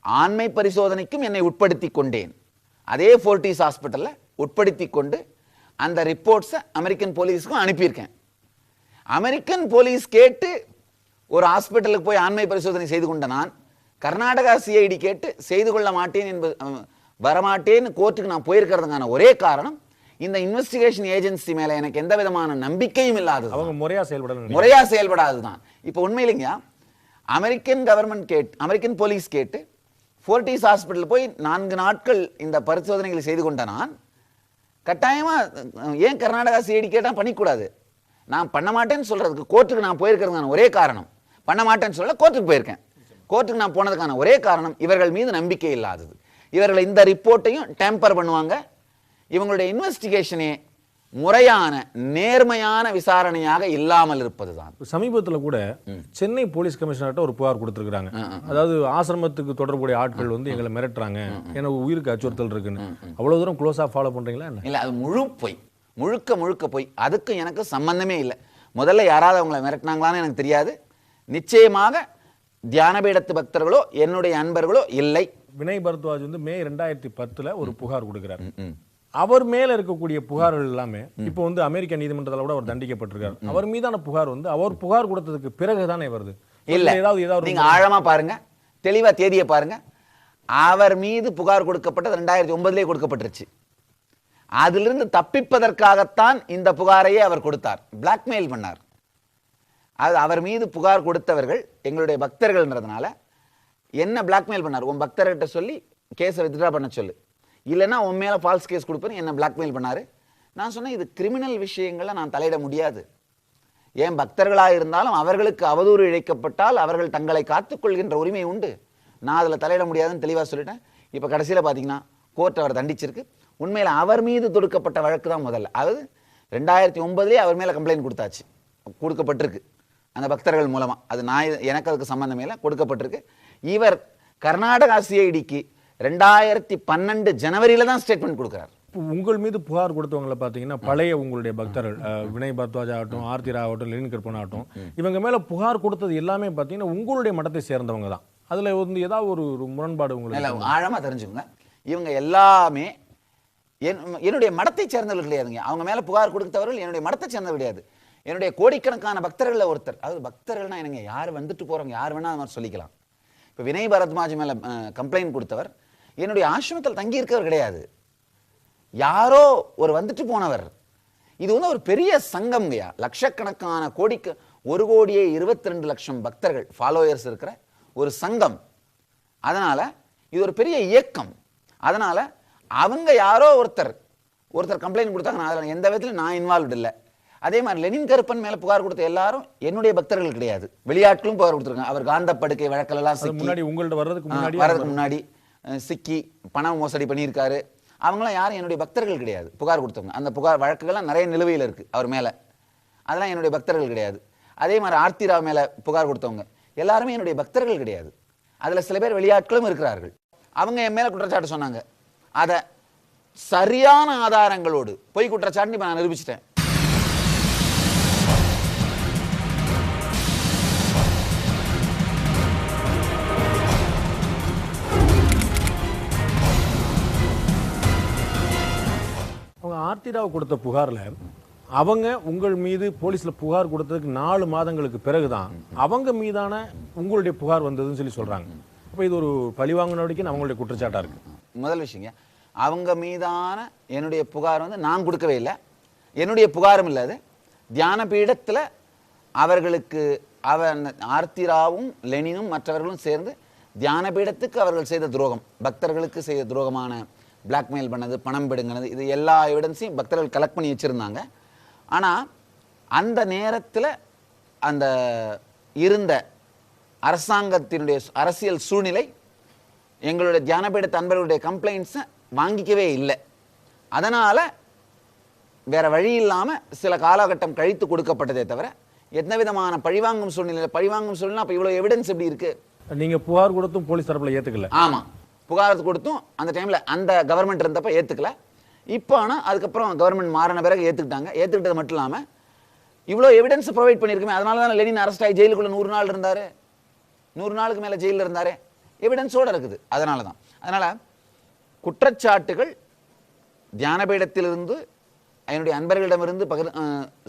ஆண்மை பரிசோதனைக்கும் என்னை உட்படுத்தி கொண்டேன். அதே ஃபோர்டிஸ் ஹாஸ்பிட்டலில் உட்படுத்தி கொண்டு அந்த ரிப்போர்ட்ஸை அமெரிக்கன் போலீஸுக்கும் அனுப்பியிருக்கேன். அமெரிக்கன் போலீஸ் கேட்டு ஒரு ஹாஸ்பிட்டலுக்கு போய் ஆண்மை பரிசோதனை செய்து கொண்ட நான் கர்நாடகா சிஐடி கேட்டு செய்து கொள்ள மாட்டேன் என்பது வரமாட்டேன்னு கோர்ட்டுக்கு நான் போயிருக்கிறதுக்கான ஒரே காரணம் இந்த இன்வெஸ்டிகேஷன் ஏஜென்சி மேல எனக்கு எந்த விதமான நம்பிக்கையும் இல்லாதது, அவங்க முறையா செயல்படாதுதான். இப்போ உண்மையிலேங்க அமெரிக்கன் போலீஸ் கேட்டு ஃபோர்டிஸ் ஹாஸ்பிட்டல் போய் 4 நாட்கள் இந்த பரிசோதனைகளை செய்து கொண்ட நான் கட்டாயமா ஏன் கர்நாடகா சிஐடி கேட்டா பண்ணிக்கூடாது? நான் பண்ண மாட்டேன்னு சொல்றதுக்கு கோர்ட்டுக்கு நான் போயிருக்கிறதுக்கான ஒரே காரணம், பண்ண மாட்டேன்னு சொல்ல கோர்ட்டுக்கு போயிருக்கேன். கோர்ட்டுக்கு நான் போனதுக்கான ஒரே காரணம் இவர்கள் மீது நம்பிக்கை இல்லாதது. இவர்கள் இந்த ரிப்போர்ட்டையும் டேம்பர் பண்ணுவாங்க. இவங்களுடைய இன்வெஸ்டிகேஷனே முறையான நேர்மையான விசாரணையாக இல்லாமல் இருப்பதுதான். சமீபத்தில் கூட சென்னை போலீஸ் கமிஷனர்கிட்ட ஒரு புகார் கொடுத்திருக்காங்க. அதாவது ஆசிரமத்துக்கு தொடர்புடைய ஆட்கள் வந்து எங்களை மிரட்டுறாங்க, எனக்கு உயிருக்கு அச்சுறுத்தல் இருக்குன்னு. அவ்வளவு தூரம் க்ளோஸா ஃபாலோ பண்றீங்களா? இல்ல, அது முழுக்க போய் அதுக்கு எனக்கு சம்பந்தமே இல்லை. முதல்ல யாராவது அவங்களை மிரட்டினாங்களான்னு எனக்கு தெரியாது. நிச்சயமாக தியானபீடத்து பக்தர்களோ என்னுடைய அன்பர்களோ இல்லை. வினய் பரத்வாஜ் வந்து மே 2010 ஒரு புகார் கொடுக்கிறார். அவர் மேல இருக்கக்கூடிய புகார்கள் எல்லாமே இப்போ வந்து அமெரிக்க நீதிமன்றத்தில் கூட அவர் தண்டிக்கப்பட்டிருக்கார். அவர் மீதான புகார் வந்து அவர் புகார் கொடுத்ததுக்கு பிறகுதானே வருது. இல்ல, ஏதாவது நீங்க ஆழமா பாருங்க, தெளிவா தேதியை பாருங்க. அவர் மீது புகார் கொடுக்கப்பட்டது 2009 கொடுக்கப்பட்டுருச்சு. அதிலிருந்து தப்பிப்பதற்காகத்தான் இந்த புகாரையே அவர் கொடுத்தார், பிளாக்மெயில் பண்ணார். அது அவர் மீது புகார் கொடுத்தவர்கள் எங்களுடைய பக்தர்கள்ன்றதுனால என்ன பிளாக்மெயில் பண்ணார், உன் பக்தர்கிட்ட சொல்லி கேஸை வித்ட்ரா பண்ண சொல்லு, இல்லைன்னா உன் மேலே ஃபால்ஸ் கேஸ் கொடுப்பேன்னு என்ன பிளாக்மெயில் பண்ணார். நான் சொன்னேன், இது கிரிமினல் விஷயங்களை நான் தலையிட முடியாது. ஏன் பக்தர்களாக இருந்தாலும் அவர்களுக்கு அவதூறு இழைக்கப்பட்டால் அவர்கள் தங்களை காத்துக்கொள்கின்ற உரிமை உண்டு, நான் அதில் தலையிட முடியாதுன்னு தெளிவாக சொல்லிட்டேன். இப்போ கடைசியில் பார்த்தீங்கன்னா கோர்ட் அவர் தண்டிச்சிருக்கு. உண்மையில் அவர் மீது தொடுக்கப்பட்ட வழக்கு தான் முதல்ல. அதாவது 2009 அவர் மேலே கம்ப்ளைண்ட் கொடுக்கப்பட்டிருக்கு அந்த பக்தர்கள் மூலமாக. அது எனக்கு அதுக்கு சம்பந்தமே இல்லை, கொடுக்கப்பட்டிருக்கு. இவர் கர்நாடகா சிஐடிக்கு 2012 ஜனவரியில தான் ஸ்டேட்மெண்ட் கொடுக்குறார். உங்கள் மீது புகார் கொடுத்தவங்களை பார்த்தீங்கன்னா பழைய உங்களுடைய பக்தர்கள் வினய் பரத்வாஜ் ஆகட்டும், ஆர்த்தி ராவ் ஆகட்டும், லெனின் கற்பன் ஆகட்டும், இவங்க மேலே புகார் கொடுத்தது எல்லாமே பார்த்தீங்கன்னா உங்களுடைய மடத்தை சேர்ந்தவங்க தான். அதில் வந்து ஏதாவது ஒரு முரண்பாடு உங்களுக்கு ஆழமாக தெரிஞ்சுக்கோங்க. இவங்க எல்லாமே என்னுடைய மடத்தை சேர்ந்தவர்கள் கிடையாதுங்க. அவங்க மேலே புகார் கொடுத்தவர்கள் என்னுடைய மடத்தை சேர்ந்தவர் கிடையாது. என்னுடைய கோடிக்கணக்கான பக்தர்களில் ஒருத்தர். அதாவது பக்தர்கள்னா எனக்கு யார் வந்துட்டு போகிறவங்க யார் வேணால் அது மாதிரி சொல்லிக்கலாம். இப்போ வினய் பரத்வாஜ் மேலே கம்ப்ளைண்ட் கொடுத்தவர் என்னுடைய ஆசிரமத்தில் தங்கி இருக்கவர் கிடையாது, யாரோ ஒரு வந்துட்டு போனவர். இது வந்து ஒரு பெரிய சங்கம்ங்கய்யா. லட்சக்கணக்கான 1,22,00,000 பக்தர்கள் ஃபாலோயர்ஸ் இருக்கிற ஒரு சங்கம். அதனால இது ஒரு பெரிய இயக்கம். அதனால அவங்க யாரோ ஒருத்தர் கம்ப்ளைண்ட் கொடுத்தாங்க, அதில் எந்த விதத்திலும் நான் இன்வால்வ்டு இல்லை. அதே மாதிரி லெனின் கருப்பன் மேல புகார் கொடுத்த எல்லாரும் என்னுடைய பக்தர்கள் கிடையாது, வெளியாட்களும் புகார் கொடுத்துருக்காங்க. அவர் காந்த படுக்கை வழக்கெல்லாம் முன்னாடி உங்கள்ட்ட வர்றதுக்கு முன்னாடி சிக்கி பணம் மோசடி பண்ணியிருக்காரு. அவங்களாம் யாரும் என்னுடைய பக்தர்கள் கிடையாது புகார் கொடுத்தவங்க. அந்த புகார் வழக்குகள்லாம் நிறைய நிலுவையில் இருக்கு அவர் மேல, அதெல்லாம் என்னுடைய பக்தர்கள் கிடையாது. அதே மாதிரி ஆர்த்தி ராவ் மேல புகார் கொடுத்தவங்க எல்லாருமே என்னுடைய பக்தர்கள் கிடையாது. அதுல சில பேர் வெளியாட்களும் இருக்கிறார்கள். அவங்க என் மேல குற்றச்சாட்டு சொன்னாங்க. அதை சரியான ஆதாரங்களோடு பொய் குற்றச்சாட்டு நான் நிரூபிச்சிட்டேன். ஆர்த்தி ராவ் கொடுத்த புகார்ல அவங்க உங்கள் மீது போலீஸ்ல புகார் கொடுத்ததுக்கு 4 மாதங்களுக்கு பிறகுதான் அவங்க மீதான உங்களுடைய புகார் வந்ததுன்னு சொல்லி சொல்றாங்க. அப்ப இது ஒரு பழிவாங்கு நடவடிக்கை அவங்களுடைய குற்றச்சாட்டா இருக்கு. முதல் விஷயங்க, அவங்க மீதான என்னுடைய புகார் வந்து நான் கொடுக்கவே இல்லை, என்னுடைய புகாரும் இல்லை. அது தியான பீடத்தில் அவர்களுக்கு ஆர்த்தி ராவும் லெனினும் மற்றவர்களும் சேர்ந்து தியான பீடத்துக்கு அவர்கள் செய்த துரோகம், பக்தர்களுக்கு செய்த துரோகமான பிளாக்மெயில் பண்ணது, பணம் பிடுங்கினது, இது எல்லா எவிடன்ஸையும் பக்தர்கள் கலெக்ட் பண்ணி வச்சுருந்தாங்க. ஆனால் அந்த நேரத்தில் அந்த இருந்த அரசாங்கத்தினுடைய அரசியல் சூழ்நிலை எங்களுடைய தியானபீட அன்பர்களுடைய கம்ப்ளைண்ட்ஸை வாங்கிக்கவே இல்லை. அதனால் வேற வழி இல்லாமல் சில காலகட்டம் கழித்து கொடுக்கப்பட்டதே தவிர எந்த விதமான பழிவாங்கும் சூழ்நிலை அப்போ இவ்வளோ எவிடன்ஸ் எப்படி இருக்கு? நீங்கள் புகார் கொடுத்தும் போலீஸ் தரப்பில் ஏற்றுக்கல? ஆமாம், புகார் கொடுத்தும் அந்த டைமில் அந்த கவர்மெண்ட் இருந்தப்போ ஏற்றுக்கல. இப்போ ஆனால் அதுக்கப்புறம் கவர்மெண்ட் மாறின பிறகு ஏற்றுக்கிட்டாங்க. ஏற்றுக்கிட்டது மட்டும் இல்லாமல் இவ்வளோ எவிடன்ஸ் ப்ரொவைட் பண்ணியிருக்குமே, அதனால தான் லெனின் அரெஸ்ட் ஆகி ஜெயிலுக்குள்ளே 100 நாள் இருந்தார், 100 நாளுக்கு மேலே ஜெயிலில் இருந்தார், எவிடன்ஸோடு இருக்குது. அதனால் குற்றச்சாட்டுகள் தியானபீடத்திலிருந்து என்னுடைய அன்பர்களிடமிருந்து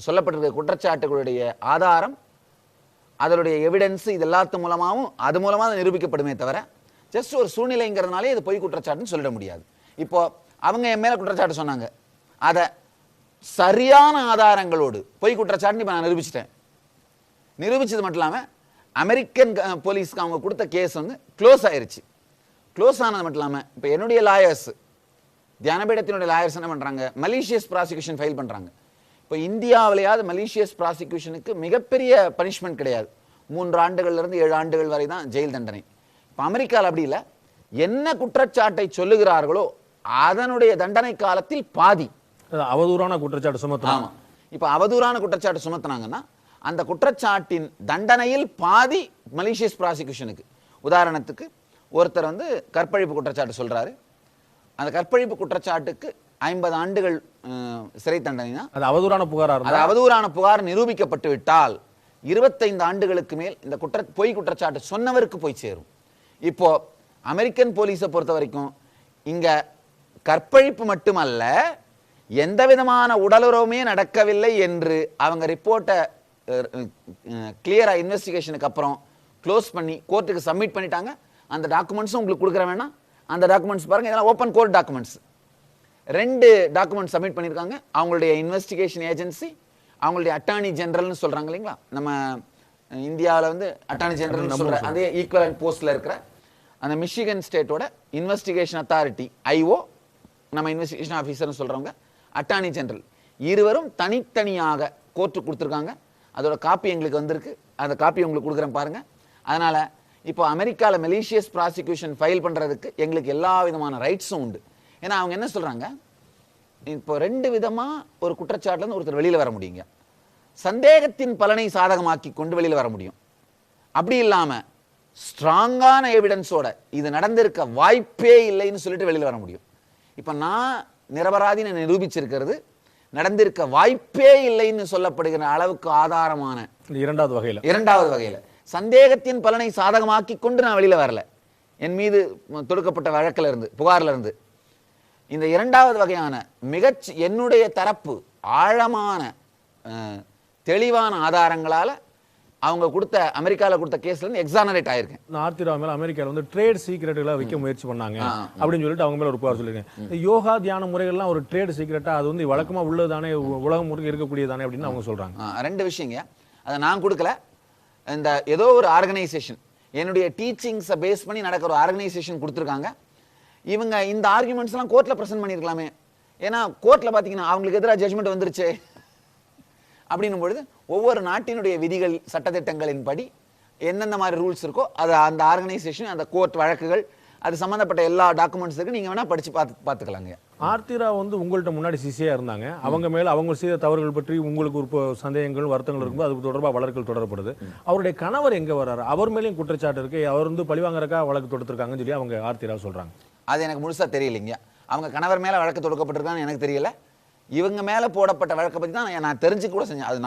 சொல்லப்பட்டிருக்கிற குற்றச்சாட்டுகளுடைய ஆதாரம், அதனுடைய எவிடன்ஸ், இது எல்லாத்து மூலமாகவும் அது மூலமாக நிரூபிக்கப்படுமே தவிர ஜஸ்ட் ஒரு சூழ்நிலைங்கிறதுனாலே இது பொய் குற்றச்சாட்டுன்னு சொல்லிட முடியாது. இப்போ அவங்க என் மேலே குற்றச்சாட்டு சொன்னாங்க, அதை சரியான ஆதாரங்களோடு பொய் குற்றச்சாட்டு இப்போ நான் நிரூபிச்சிட்டேன். நிரூபிச்சது மட்டும் இல்லாமல் அமெரிக்கன் போலீஸ்க்கு அவங்க கொடுத்த கேஸ் வந்து க்ளோஸ் ஆயிருச்சு. க்ளோஸ் ஆனது மட்டும் இல்லாமல் இப்போ என்னுடைய லாயர்ஸ், தியானபீடத்தினுடைய லாயர்ஸ் என்ன பண்ணுறாங்க, மலீஷியஸ் ப்ராசிக்யூஷன் ஃபைல் பண்ணுறாங்க. இப்போ இந்தியாவிலேயாவது மலீஷியஸ் ப்ராசிக்யூஷனுக்கு மிகப்பெரிய பனிஷ்மெண்ட் கிடையாது, 3 ஆண்டுகள்லேருந்து 7 ஆண்டுகள் வரை தான் ஜெயில் தண்டனை. இப்போ அமெரிக்காவில் அப்படி இல்லை, என்ன குற்றச்சாட்டை சொல்லுகிறார்களோ அதனுடைய தண்டனை காலத்தில் பாதி. அவதூறான குற்றச்சாட்டு சுமத்துறாங்க. ஆமாம், இப்போ அவதூறான குற்றச்சாட்டு சுமத்துனாங்கன்னா அந்த குற்றச்சாட்டின் தண்டனையில் பாதி மலீஷியஸ் ப்ராசிக்யூஷனுக்கு. உதாரணத்துக்கு ஒருத்தர் வந்து கற்பழிப்பு குற்றச்சாட்டு சொல்றாரு, அந்த கற்பழிப்பு குற்றச்சாட்டுக்கு 50 ஆண்டுகள் சிறை தண்டனை. அது அவதூறான புகாரா இருந்தா, அது அவதூறான புகார் நிரூபிக்கப்பட்டு விட்டால் 25 ஆண்டுகளுக்கு மேல் இந்த பொய் குற்றச்சாட்டு சொன்னவருக்கு போய் சேரும். இப்போ அமெரிக்கன் போலீஸை பொறுத்த வரைக்கும் இங்க கற்பழிப்பு மட்டுமல்ல, எந்த விதமான உடலுறவுமே நடக்கவில்லை என்று அவங்க ரிப்போர்ட்டை கிளியரா இன்வெஸ்டிகேஷனுக்கு அப்புறம் க்ளோஸ் பண்ணி கோர்ட்டுக்கு சப்மிட் பண்ணிட்டாங்க. அந்த டாக்குமெண்ட்ஸும் உங்களுக்கு கொடுக்குற வேணாம், அந்த டாக்குமெண்ட்ஸ் பாருங்க, இதெல்லாம் open court documents. 2 document submit பண்ணியிருக்காங்க. அவங்களுடைய இன்வெஸ்டிகேஷன் ஏஜென்சி, அவங்களுடைய அட்டார்னி ஜெனரல்னு சொல்றாங்க இல்லைங்களா, நம்ம இந்தியாவில் வந்து அட்டார்னி ஜெனரல் சொல்ற அதே ஈக்குவலன்ட் போஸ்ட்ல இருக்கிற அந்த மிஷிகன் ஸ்டேட்டோட இன்வெஸ்டிகேஷன் அத்தாரிட்டி ஐஓ, நம்ம இன்வெஸ்டிகேஷன் ஆஃபீஸர்னு சொல்றவங்க அட்டார்னி ஜெனரல், இருவரும் தனித்தனியாக கோர்ட்டுக்கு கொடுத்துருக்காங்க. அதோட காப்பி எங்களுக்கு வந்திருக்கு, அந்த காப்பி உங்களுக்கு கொடுக்குறேன் பாருங்க. அதனால இப்போ அமெரிக்காவில் மலீஷியஸ் ப்ராசிக்யூஷன் ஃபைல் பண்றதுக்கு எங்களுக்கு எல்லா விதமான ரைட்ஸும் உண்டு. ஏன்னா அவங்க என்ன சொல்றாங்க, இப்போ 2 விதமா ஒரு குற்றச்சாட்டுல இருந்து ஒருத்தர் வெளியில வர முடியுங்க. சந்தேகத்தின் பலனை சாதகமாக்கி கொண்டு வெளியில வர முடியும். அப்படி இல்லாம ஸ்ட்ராங்கான எவிடன்ஸோட இது நடந்திருக்க வாய்ப்பே இல்லைன்னு சொல்லிட்டு வெளியில வர முடியும். இப்ப நான் நிரபராதின்னு நிரூபிச்சிருக்கிறது நடந்திருக்க வாய்ப்பே இல்லைன்னு சொல்லப்படுகிற அளவுக்கு ஆதாரமான இரண்டாவது வகையில சந்தேகத்தின் பலனை சாதகமாக்கி கொண்டு நான் வெளியில வரல. என் மீது தொடுக்கப்பட்ட வழக்கில் இருந்து புகார்ல இருந்து இந்த இரண்டாவது வகையான என்னுடைய தரப்பு ஆழமான தெளிவான ஆதாரங்களால அவங்க கொடுத்த அமெரிக்காவில் கொடுத்த கேஸ்ல இருந்து எக்ஸானரேட் ஆயிருக்கேன். ஆர்த்திராவ் மேல அமெரிக்காவில் வந்து ட்ரேட் சீக்ரெட்டுகளை வைக்க முயற்சி பண்ணாங்க அப்படின்னு சொல்லிட்டு அவங்க மேல ஒரு புகார் சொல்லியிருக்கேன். யோகா தியான முறைகள்லாம் ஒரு ட்ரேட் சீக்ரெட்டா அது வந்து வழக்கமா உள்ளதானே உலகம் முழுக்க இருக்கக்கூடியதானே அப்படின்னு அவங்க சொல்றாங்க. 2 விஷயங்க. அதை நான் கொடுக்கல. இந்த ஏதோ ஒரு ஆர்கனைசேஷன் என்னுடைய டீச்சிங்ஸை பேஸ் பண்ணி நடக்கிற ஒரு ஆர்கனைசேஷன் கொடுத்துருக்காங்க. இவங்க இந்த ஆர்குமெண்ட்ஸ் எல்லாம் கோர்ட்ல பிரசன்ட் பண்ணியிருக்கலாமே. ஏன்னா கோர்ட்ல பாத்தீங்கன்னா அவங்களுக்கு எதிராக ஜட்ஜ்மெண்ட் வந்துருச்சு அப்படின்னும் பொழுது ஒவ்வொரு நாட்டினுடைய விதிகள் சட்டத்திட்டங்களின்படி எந்தெந்த மாதிரி ரூல்ஸ் இருக்கோ அது அந்த ஆர்கனைசேஷன் அந்த கோர்ட் வழக்குகள் அது சம்பந்தப்பட்ட எல்லா டாக்குமெண்ட்ஸ் இருக்கு. நீங்க வேணா படிச்சு பார்த்துக்கலாங்க. ஆர்த்திராவ் வந்து உங்கள்கிட்ட முன்னாடி சிசியா இருந்தாங்க. அவங்க மேல அவங்க செய்த தவறுகள் பற்றி உங்களுக்கு ஒரு சந்தேகங்கள் வருத்தங்கள் இருக்கும்போது அது தொடர்பாக வழக்குகள் தொடரப்படுது. அவருடைய கணவர் எங்க வர்றாரு? அவர் மேலேயும் குற்றச்சாட்டு இருக்கு. அவர் வந்து பழிவாங்கறக்கா வழக்கு தொடுத்திருக்காங்கன்னு சொல்லி அவங்க ஆர்த்திராவ் சொல்றாங்க. அது எனக்கு முழுசா தெரியலைங்க. அவங்க கணவர் மேல வழக்கு தொடுக்கப்பட்டிருக்கான்னு எனக்கு தெரியல. இவங்க மேல போடப்பட்ட வழக்கை பத்தி தான் நான் தெரிஞ்சு கூட செஞ்சேன். அது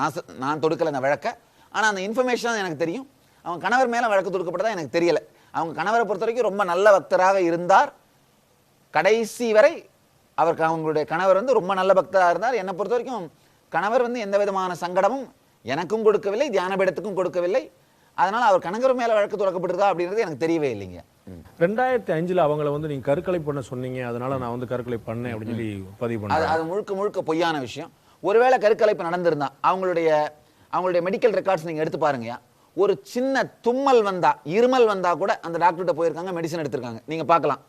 நான் தொடுக்கல அந்த வழக்கை. ஆனா அந்த இன்ஃபர்மேஷன் எனக்கு தெரியும். அவங்க கணவர் மேல வழக்கு தொடுக்கப்பட்டதா எனக்கு தெரியல. அவங்க கணவரை பொறுத்த வரைக்கும் ரொம்ப நல்ல பக்தராக இருந்தார். கடைசி வரை அவங்களுடைய கணவர் வந்து ரொம்ப நல்ல பக்தராக இருந்தார். என்னை பொறுத்த வரைக்கும் கணவர் வந்து எந்த விதமான சங்கடமும் எனக்கும் கொடுக்கவில்லை, தியானபீடத்துக்கும் கொடுக்கவில்லை. அதனால அவர் கணவர் மேல வழக்கு தொடக்கப்பட்டிருக்கா அப்படின்றது எனக்கு தெரியவே இல்லைங்க. 2005 அவங்கள வந்து நீங்க கருக்கலை பண்ண சொன்னீங்க. அதனால நான் வந்து கருக்கலை பண்ணேன் அப்படின்னு சொல்லி பதிவு பண்ணேன். அது முழுக்க பொய்யான விஷயம். ஒருவேளை கருக்கலைப்பு நடந்திருந்தா அவங்களுடைய மெடிக்கல் ரெக்கார்ட்ஸ் நீங்க எடுத்து பாருங்க. ஒரு சின்ன தும்மல் வந்தா இருமல் வந்தா கூட அந்த டாக்டர்கிட்ட போயிருக்காங்க, மெடிசன் எடுத்திருக்காங்க. நீங்க பார்க்கலாம்.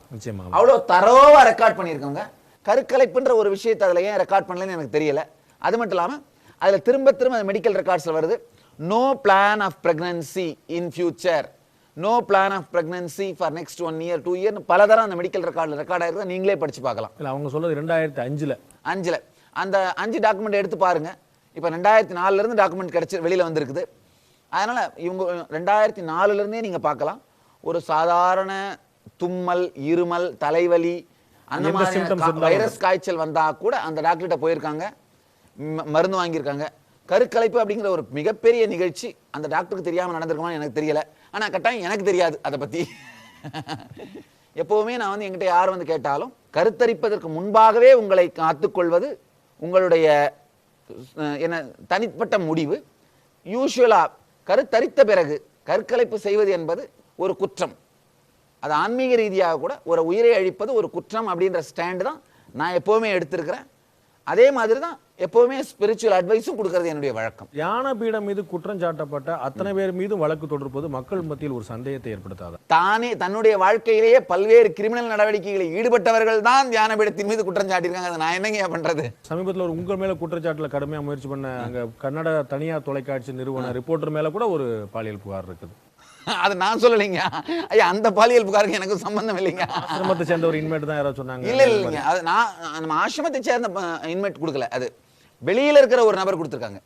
அவ்வளவு தரோவா ரெக்கார்ட் பண்ணியிருக்காங்க. கருக்கலைப்புன்ற ஒரு விஷயத்தை அதுல ஏன் ரெக்கார்ட் பண்ணலன்னு எனக்கு தெரியல. அது மட்டும் இல்லாம அதுல திரும்ப மெடிக்கல் ரெக்கார்ட்ஸ்ல வருது no plan of pregnancy in future, no plan of pregnancy for next 1 year 2 year பலதரம் அந்த மெடிக்கல் ரெக்கார்ட் ஆயிருந்தா நீங்களே படிச்சு பார்க்கலாம். இல்ல அவங்க சொல்றது 2005 அந்த 5 டாக்குமெண்ட் எடுத்து பாருங்க. இப்ப 2004 இருந்து டாக்குமெண்ட் கிடைச்சு வெளியில வந்திருக்குது. அதனால இவங்க 2004 இருந்தே நீங்க பார்க்கலாம். ஒரு சாதாரண தும்மல், இருமல், தலைவலி, அந்த மாதிரி வைரஸ் காய்ச்சல் வந்தா கூட அந்த டாக்டர்கிட்ட போயிருக்காங்க, மருந்து வாங்கியிருக்காங்க. கருக்கலைப்பு அப்படிங்கிற ஒரு மிகப்பெரிய நிகழ்ச்சி அந்த டாக்டருக்கு தெரியாம நடந்திருக்குமான்னு எனக்கு தெரியல. ஆனா கட்டாயம் எனக்கு தெரியாது அதை பத்தி. எப்பவுமே நான் வந்து என்கிட்ட யார் வந்து கேட்டாலும் கருத்தரிப்பதற்கு முன்பாகவே உங்களை காத்துக்கொள்வது உங்களுடைய என்ன தனிப்பட்ட முடிவு. யூசுவலா கருத்தரித்த பிறகு கருக்கலைப்பு செய்வது என்பது ஒரு குற்றம். அது ஆன்மீக ரீதியாக கூட ஒரு உயிரை அழிப்பது ஒரு குற்றம் அப்படின்ற ஸ்டாண்ட் தான் நான் எப்பவுமே எடுத்திருக்கிறேன். அதே மாதிரி தான் எப்பவுமே ஸ்பிரிச்சுவல் அட்வைஸும் கொடுக்கிறது என்னுடைய வழக்கம். ஞானபீடம் மீது குற்றம் சாட்டப்பட்ட அத்தனை பேர் மீது வழக்கு தொடர்பது மக்கள் மத்தியில் ஒரு சந்தேகத்தை ஏற்படுத்தாத தானே தன்னுடைய வாழ்க்கையிலேயே பல்வேறு கிரிமினல் நடவடிக்கைகளில் ஈடுபட்டவர்கள் தான் தியானபீடத்தின் மீது குற்றம் சாட்டியிருக்காங்க. அதை நான் என்னங்க பண்றது? சமீபத்தில் ஒரு உங்கள் மேல குற்றச்சாட்டுல கடுமையா முயற்சி பண்ண அங்க கன்னட தனியார் தொலைக்காட்சி நிறுவன ரிப்போர்ட்டர் மேல கூட ஒரு பாலியல் புகார் இருக்குது. அது நான் சொல்லலைங்க. ஐயா, அந்த பாலியல் புகாருக்கு எனக்கு சம்பந்தம் இல்லைங்க. ஆசிரமத்தை சேர்ந்த ஒரு இன்மேட் தான் யாராவது சொன்னாங்க. இல்லைங்க, அது நம்ம ஆசிரமத்தை சேர்ந்த இன்மேட் கொடுக்கல. அது வெளியில இருக்கிற ஒரு நபர் கொடுத்துருக்காங்க.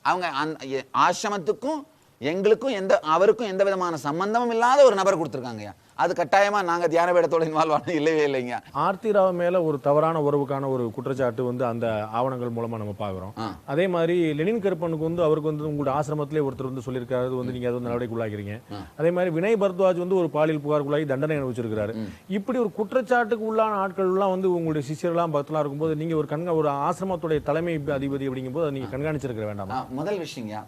அவங்க ஆசிரமத்துக்கும் எங்களுக்கும் அவருக்கும் எந்த விதமான சம்பந்தமும் இல்லாத ஒரு நபர் கொடுத்துருக்காங்க. அது கட்டாயமா நாங்க தியானபீடத்தோட இன்வால்வ் ஆனது இல்லவே இல்லைங்க. ஆர்த்திராவ் மேல ஒரு தவறான உறவுக்கான ஒரு குற்றச்சாட்டு வந்து அந்த ஆவணங்கள் மூலமா நம்ம பாக்குறோம். அதே மாதிரி லெனின் கருப்பனுக்கு வந்து அவருக்கு வந்து உங்களோட ஆசிரமத்திலே ஒருத்தர் வந்து சொல்லியிருக்காரு வந்து நீங்க அது நடவடிக்கை உள்ளாக்கிறீங்க. அதே மாதிரி வினய் பரத்வாஜ் வந்து ஒரு பாலியல் புகாருக்குள்ளாகி தண்டனை அனுபவிச்சிருக்காரு. இப்படி ஒரு குற்றச்சாட்டுக்கு உள்ளான ஆட்கள் எல்லாம் வந்து உங்களுடைய சிஷியர்களாம் பக்தலாம் இருக்கும்போது நீங்க ஒரு ஆசிரமத்துடைய தலைமை அதிபதி அப்படிங்கும்போது நீங்க கண்காணிச்சிருக்க வேண்டாமா? முதல் விஷயங்க,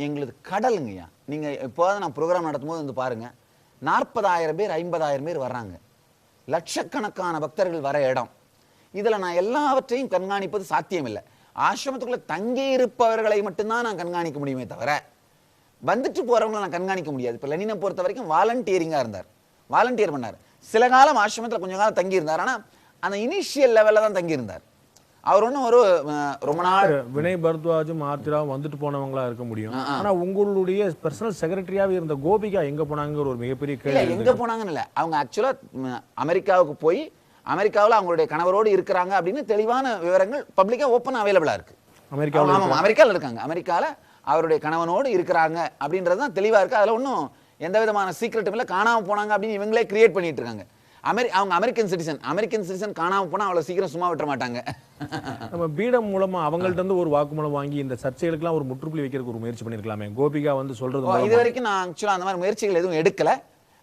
எங்களுக்கு கடலுங்கய்யா. நீங்க இப்போதான் நான் ப்ரோக்ராம் நடத்தும் போது வந்து பாருங்க, 40,000 பேர் 50,000 பேர் வர்றாங்க. லட்சக்கணக்கான பக்தர்கள் வர இடம். இதுல நான் எல்லாவற்றையும் கண்காணிப்பது சாத்தியம் இல்லை. ஆசிரமத்துக்குள்ள தங்கி இருப்பவர்களை மட்டும்தான் நான் கண்காணிக்க முடியுமே தவிர வந்துட்டு போறவங்களை நான் கண்காணிக்க முடியாது. இப்ப லெனினை பொறுத்த வரைக்கும் வாலண்டியரிங்கா இருந்தார், வாலண்டியர் பண்ணார். சில காலம் ஆசிரமத்தில் கொஞ்ச காலம் தங்கி இருந்தார். ஆனா அந்த இனிஷியல் லெவல்ல தான் தங்கி இருந்தார். அவர் ஒன்றும் ஒரு ரொம்ப நாள் வினய் பரத்வாஜும் ஆர்த்திராவும் வந்துட்டு போனவங்களா இருக்க முடியும். ஆனா உங்களுடைய பர்சனல் செக்ரட்டரியாவே இருந்த கோபிகா எங்க போனாங்க ஒரு மிகப்பெரிய கேள்வி. எங்க போனாங்கன்னு இல்ல, அவங்க ஆக்சுவலா அமெரிக்காவுக்கு போய் அமெரிக்காவில் அவங்களுடைய கணவரோடு இருக்கிறாங்க அப்படின்னு தெளிவான விவரங்கள் பப்ளிக்காக ஓப்பன் அவைலபிளாக இருக்கு. அமெரிக்காவில் இருக்காங்க. அமெரிக்காவில் அவருடைய கணவனோடு இருக்கிறாங்க அப்படின்றது தான் தெளிவாக இருக்குது. அதில் ஒன்றும் எந்த விதமான சீக்ரெட்டும் இல்லை. காணாமல் போனாங்க அப்படின்னு இவங்களே கிரியேட் பண்ணிட்டு இருக்காங்க. அவங்க அமெரிக்கன் சிட்டிசன் காணாமல் போனால் அவ்வளோ சீக்கிரம் சும்மா விட்டுற மாட்டாங்க. நம்ம பீடம் மூலமா அவங்கள்ட்ட இருந்து ஒரு வாக்குமூலம் வாங்கி இந்த சர்ச்சைகளுக்கெல்லாம் ஒரு முற்றுப்புள்ளி வைக்கிறதுக்கு ஒரு முயற்சி பண்ணிருக்கலாமே. கோபிகா வந்து சொல்றது இது வரைக்கும் நான் ஆக்சுவலாக அந்த மாதிரி முயற்சிகள் எதுவும் எடுக்கல.